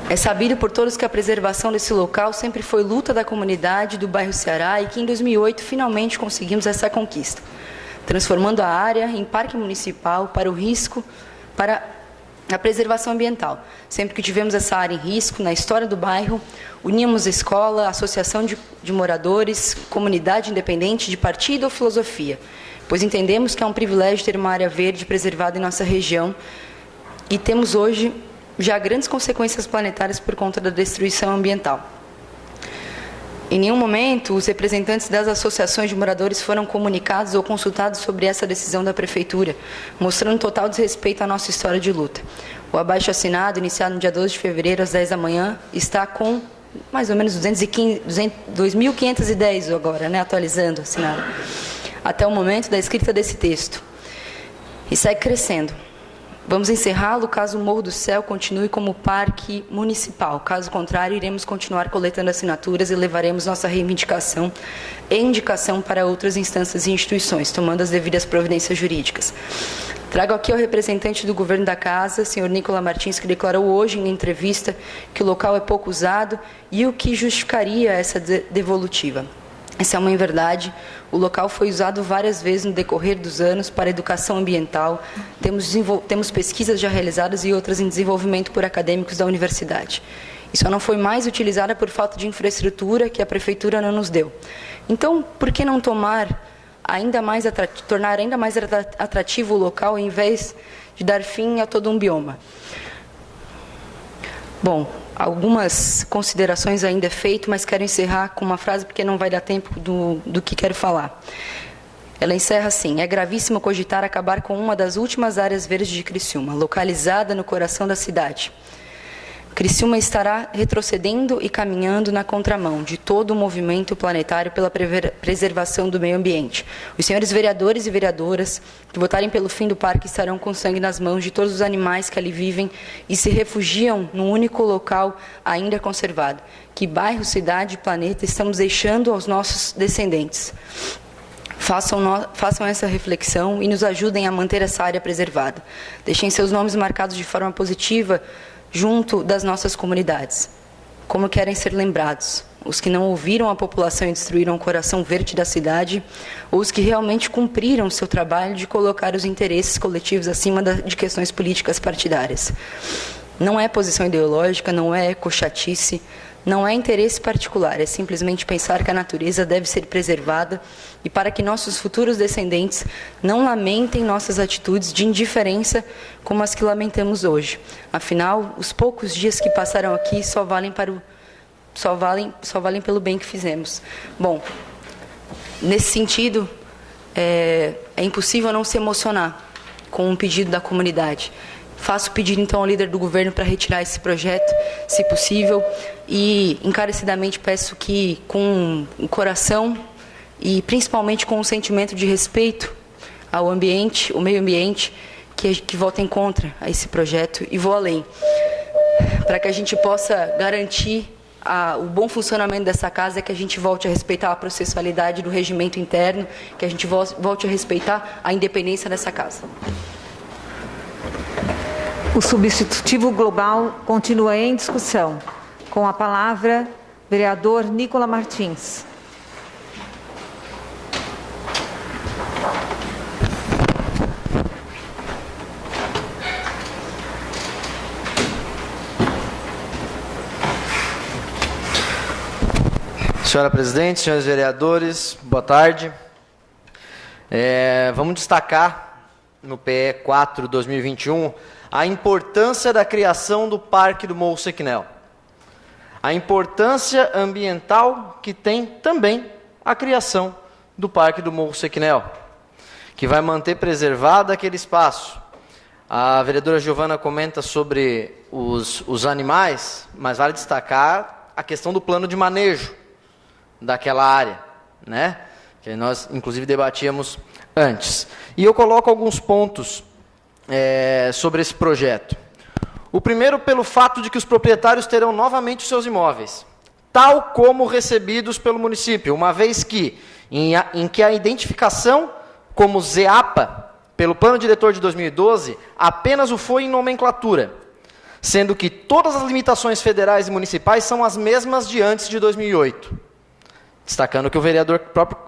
É sabido por todos que a preservação desse local sempre foi luta da comunidade do bairro Ceará e que em 2008 finalmente conseguimos essa conquista, transformando a área em parque municipal para a preservação ambiental. Sempre que tivemos essa área em risco, na história do bairro, uníamos a escola, a associação de moradores, comunidade independente de partido ou filosofia, pois entendemos que é um privilégio ter uma área verde preservada em nossa região e temos hoje já grandes consequências planetárias por conta da destruição ambiental. Em nenhum momento os representantes das associações de moradores foram comunicados ou consultados sobre essa decisão da Prefeitura, mostrando total desrespeito à nossa história de luta. O abaixo-assinado, iniciado no dia 12 de fevereiro, às 10 da manhã, está com mais ou menos 2.510 agora, né, atualizando, assinado, até o momento da escrita desse texto. E segue crescendo. Vamos encerrá-lo caso o Morro do Céu continue como parque municipal. Caso contrário, iremos continuar coletando assinaturas e levaremos nossa reivindicação e indicação para outras instâncias e instituições, tomando as devidas providências jurídicas. Trago aqui ao representante do governo da casa, senhor Nicolas Martins, que declarou hoje em entrevista que o local é pouco usado e o que justificaria essa devolutiva. Essa é uma inverdade. O local foi usado várias vezes no decorrer dos anos para educação ambiental. Temos pesquisas já realizadas e outras em desenvolvimento por acadêmicos da universidade. E só não foi mais utilizada por falta de infraestrutura que a Prefeitura não nos deu. Então, por que não tornar ainda mais atrativo o local, em vez de dar fim a todo um bioma? Bom, algumas considerações ainda é feito, mas quero encerrar com uma frase porque não vai dar tempo do que quero falar. Ela encerra assim: é gravíssimo cogitar acabar com uma das últimas áreas verdes de Criciúma, localizada no coração da cidade. Criciúma estará retrocedendo e caminhando na contramão de todo o movimento planetário pela preservação do meio ambiente. Os senhores vereadores e vereadoras que votarem pelo fim do parque estarão com sangue nas mãos de todos os animais que ali vivem e se refugiam num único local ainda conservado. Que bairro, cidade e planeta estamos deixando aos nossos descendentes? Façam essa reflexão e nos ajudem a manter essa área preservada. Deixem seus nomes marcados de forma positiva junto das nossas comunidades. Como querem ser lembrados? os que não ouviram a população e destruíram o coração verde da cidade, ou os que realmente cumpriram o seu trabalho de colocar os interesses coletivos acima de questões políticas partidárias. Não é posição ideológica, não é ecochatice, não é interesse particular, é simplesmente pensar que a natureza deve ser preservada e para que nossos futuros descendentes não lamentem nossas atitudes de indiferença como as que lamentamos hoje. Afinal, os poucos dias que passaram aqui só valem pelo bem que fizemos. Bom, nesse sentido, é impossível não se emocionar com um pedido da comunidade. Faço pedido, então, ao líder do governo para retirar esse projeto, se possível, e encarecidamente peço que, com o coração e principalmente com um sentimento de respeito ao ambiente, o meio ambiente, que votem contra a esse projeto, e vou além, para que a gente possa garantir o bom funcionamento dessa casa, é que a gente volte a respeitar a processualidade do regimento interno, que a gente volte a respeitar a independência dessa casa. O substitutivo global continua em discussão. Com a palavra, vereador Nicola Martins. Senhora presidente, senhores vereadores, boa tarde. Vamos destacar no PE 4/2021 a importância da criação do Parque do Morro Sequinel. A importância ambiental que tem também a criação do Parque do Morro Sequinel, que vai manter preservado aquele espaço. A vereadora Giovana comenta sobre os animais, mas vale destacar a questão do plano de manejo daquela área, né? Que nós, inclusive, debatíamos antes. E eu coloco alguns pontos sobre esse projeto. O primeiro, pelo fato de que os proprietários terão novamente os seus imóveis, tal como recebidos pelo município, uma vez que, em que a identificação como ZEAPA, pelo plano diretor de 2012, apenas o foi em nomenclatura, sendo que todas as limitações federais e municipais são as mesmas de antes de 2008. Destacando que o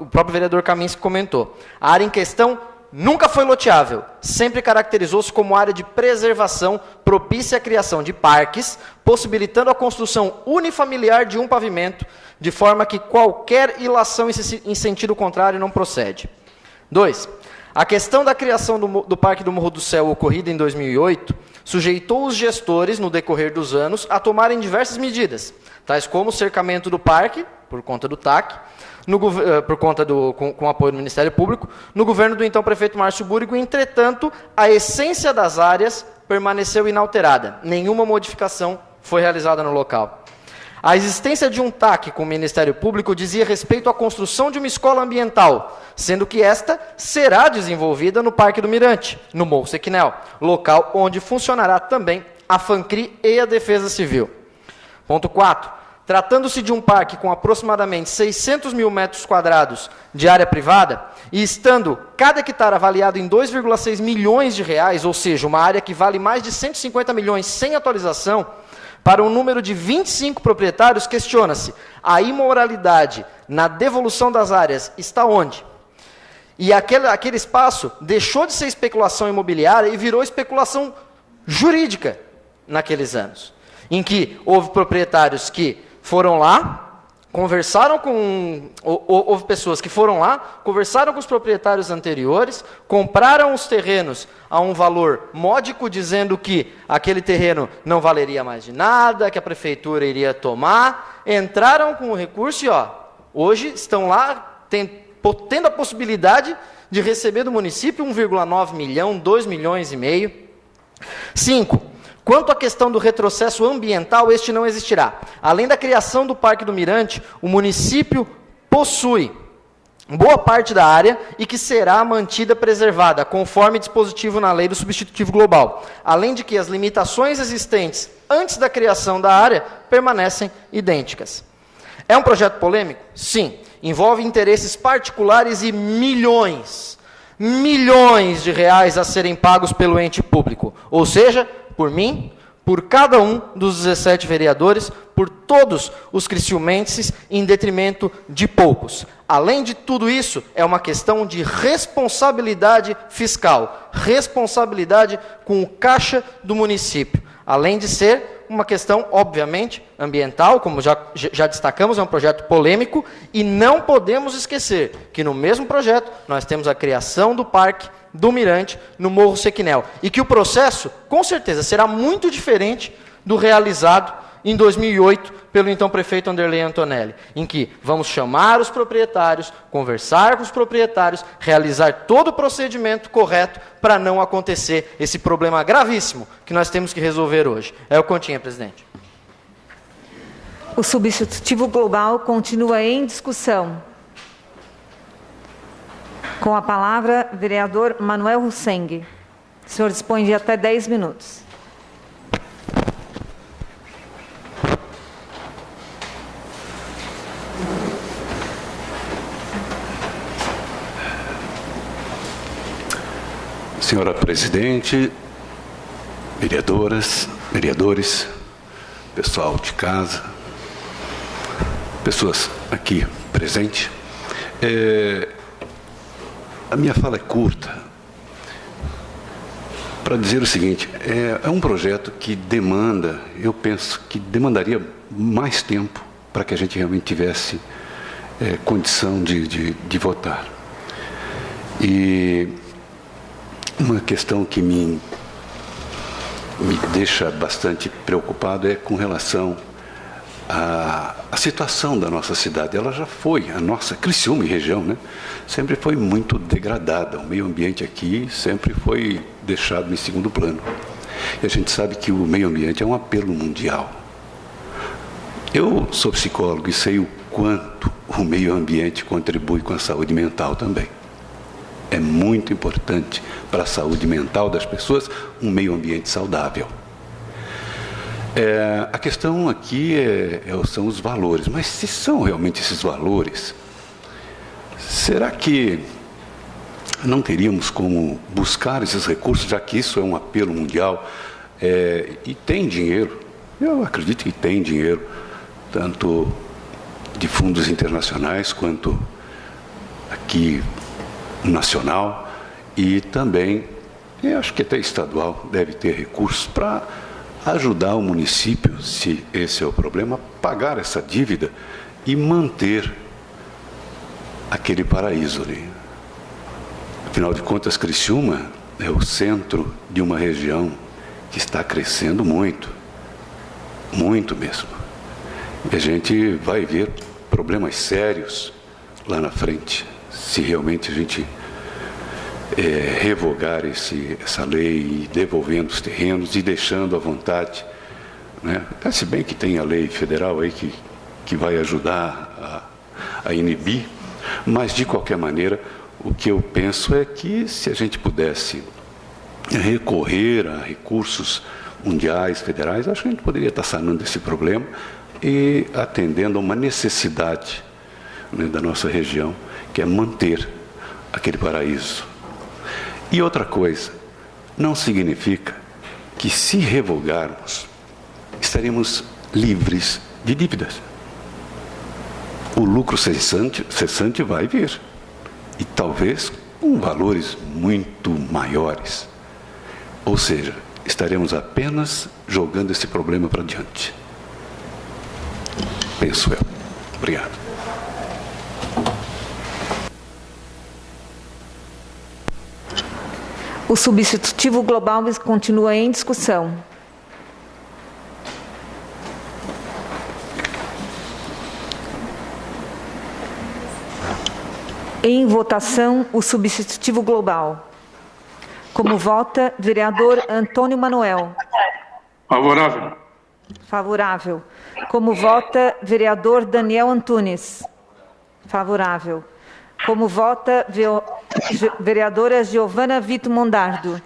próprio vereador Kaminski comentou. A área em questão nunca foi loteável, sempre caracterizou-se como área de preservação propícia à criação de parques, possibilitando a construção unifamiliar de um pavimento, de forma que qualquer ilação em sentido contrário não procede. 2. A questão da criação do Parque do Morro do Céu, ocorrida em 2008, sujeitou os gestores, no decorrer dos anos, a tomarem diversas medidas, tais como o cercamento do parque, por conta do TAC, com apoio do Ministério Público, no governo do então prefeito Márcio Búrigo. Entretanto, a essência das áreas permaneceu inalterada. Nenhuma modificação foi realizada no local. A existência de um TAC com o Ministério Público dizia respeito à construção de uma escola ambiental, sendo que esta será desenvolvida no Parque do Mirante, no Morro Sequinel, local onde funcionará também a FANCRI e a Defesa Civil. Ponto 4. Tratando-se de um parque com aproximadamente 600 mil metros quadrados de área privada, e estando cada hectare avaliado em 2,6 milhões de reais, ou seja, uma área que vale mais de 150 milhões sem atualização, para um número de 25 proprietários, questiona-se a imoralidade na devolução das áreas está onde? E aquele espaço deixou de ser especulação imobiliária e virou especulação jurídica naqueles anos, em que houve proprietários que foram lá, houve pessoas que foram lá, conversaram com os proprietários anteriores, compraram os terrenos a um valor módico, dizendo que aquele terreno não valeria mais de nada, que a prefeitura iria tomar, entraram com o recurso e hoje estão lá tendo a possibilidade de receber do município 1,9 milhão, 2 milhões e meio. 5. Quanto à questão do retrocesso ambiental, este não existirá. Além da criação do Parque do Mirante, o município possui boa parte da área e que será mantida preservada, conforme dispositivo na lei do substitutivo global. Além de que as limitações existentes antes da criação da área permanecem idênticas. É um projeto polêmico? Sim. Envolve interesses particulares e milhões de reais a serem pagos pelo ente público. Ou seja, por mim, por cada um dos 17 vereadores, por todos os criciumenses, em detrimento de poucos. Além de tudo isso, é uma questão de responsabilidade fiscal, responsabilidade com o caixa do município, além de ser uma questão, obviamente, ambiental, como já destacamos, é um projeto polêmico, e não podemos esquecer que no mesmo projeto nós temos a criação do Parque do Mirante no Morro Sequinel, e que o processo, com certeza, será muito diferente do realizado em 2008 pelo então prefeito Anderlei Antonelli, em que vamos chamar os proprietários, conversar com os proprietários, realizar todo o procedimento correto para não acontecer esse problema gravíssimo que nós temos que resolver hoje. É o que eu tinha, presidente. O substitutivo global continua em discussão. Com a palavra, vereador Manuel Husseng. O senhor dispõe de até 10 minutos. Senhora presidente, vereadoras, vereadores, pessoal de casa, pessoas aqui presentes, a minha fala é curta para dizer o seguinte: é um projeto que demanda, eu penso que demandaria mais tempo para que a gente realmente tivesse condição de votar. E uma questão que me deixa bastante preocupado é com relação à situação da nossa cidade. Ela já foi, a nossa Criciúma e região, né, sempre foi muito degradada. O meio ambiente aqui sempre foi deixado em segundo plano. E a gente sabe que o meio ambiente é um apelo mundial. Eu sou psicólogo e sei o quanto o meio ambiente contribui com a saúde mental também. É muito importante para a saúde mental das pessoas um meio ambiente saudável. A questão aqui são os valores, mas se são realmente esses valores, será que não teríamos como buscar esses recursos, já que isso é um apelo mundial e tem dinheiro? Eu acredito que tem dinheiro, tanto de fundos internacionais quanto aqui nacional, e também, eu acho que até estadual, deve ter recursos para ajudar o município, se esse é o problema, a pagar essa dívida e manter aquele paraíso ali. Afinal de contas, Criciúma é o centro de uma região que está crescendo muito, muito mesmo. E a gente vai ver problemas sérios lá na frente, se realmente a gente revogar essa lei, e devolvendo os terrenos e deixando à vontade, né? Se bem que tem a lei federal aí que vai ajudar a inibir, mas de qualquer maneira o que eu penso é que se a gente pudesse recorrer a recursos mundiais, federais, acho que a gente poderia estar sanando esse problema e atendendo a uma necessidade, né, da nossa região, que é manter aquele paraíso. E outra coisa, não significa que se revogarmos, estaremos livres de dívidas. O lucro cessante vai vir, e talvez com valores muito maiores. Ou seja, estaremos apenas jogando esse problema para diante. Penso eu. Obrigado. O substitutivo global continua em discussão. Em votação, o substitutivo global. Como vota, vereador Antônio Manuel? Favorável. Favorável. Como vota, vereador Daniel Antunes? Favorável. Como vota, vereadora Giovana Vito Mondardo?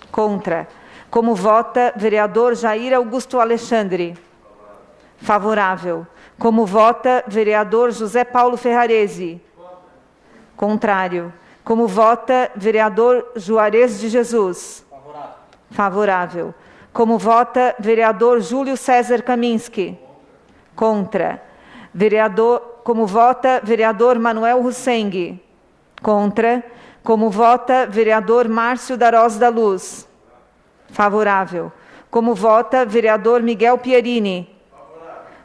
Contra. Como vota, vereador Jair Augusto Alexandre? Favorável. Como vota, vereador José Paulo Ferrarese? Contrário. Como vota, vereador Juarez de Jesus? Favorável. Como vota vereador Júlio César Kaminski? Contra. Como vota vereador Manuel Husseng? Contra. Como vota vereador Márcio Darós da Luz? Favorável. Como vota vereador Miguel Pierini?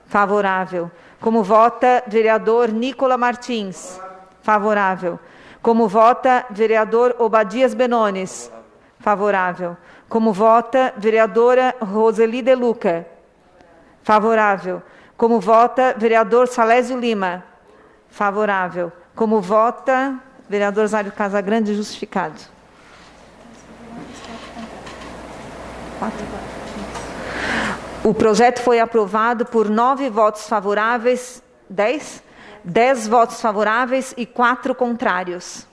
Favorável. Como vota vereador Nicola Martins? Favorável. Como vota vereador Obadias Benones? Favorável. Como vota vereadora Roseli De Luca? Favorável. Como vota vereador Salésio Lima? Favorável. Como vota vereador Zário Casagrande? Justificado. 4. O projeto foi aprovado por 9 votos favoráveis, 10 votos favoráveis e 4 contrários.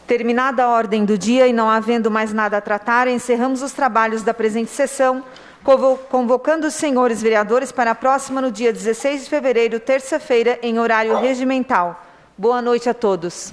Terminada a ordem do dia e não havendo mais nada a tratar, encerramos os trabalhos da presente sessão, convocando os senhores vereadores para a próxima no dia 16 de fevereiro, terça-feira, em horário regimental. Boa noite a todos.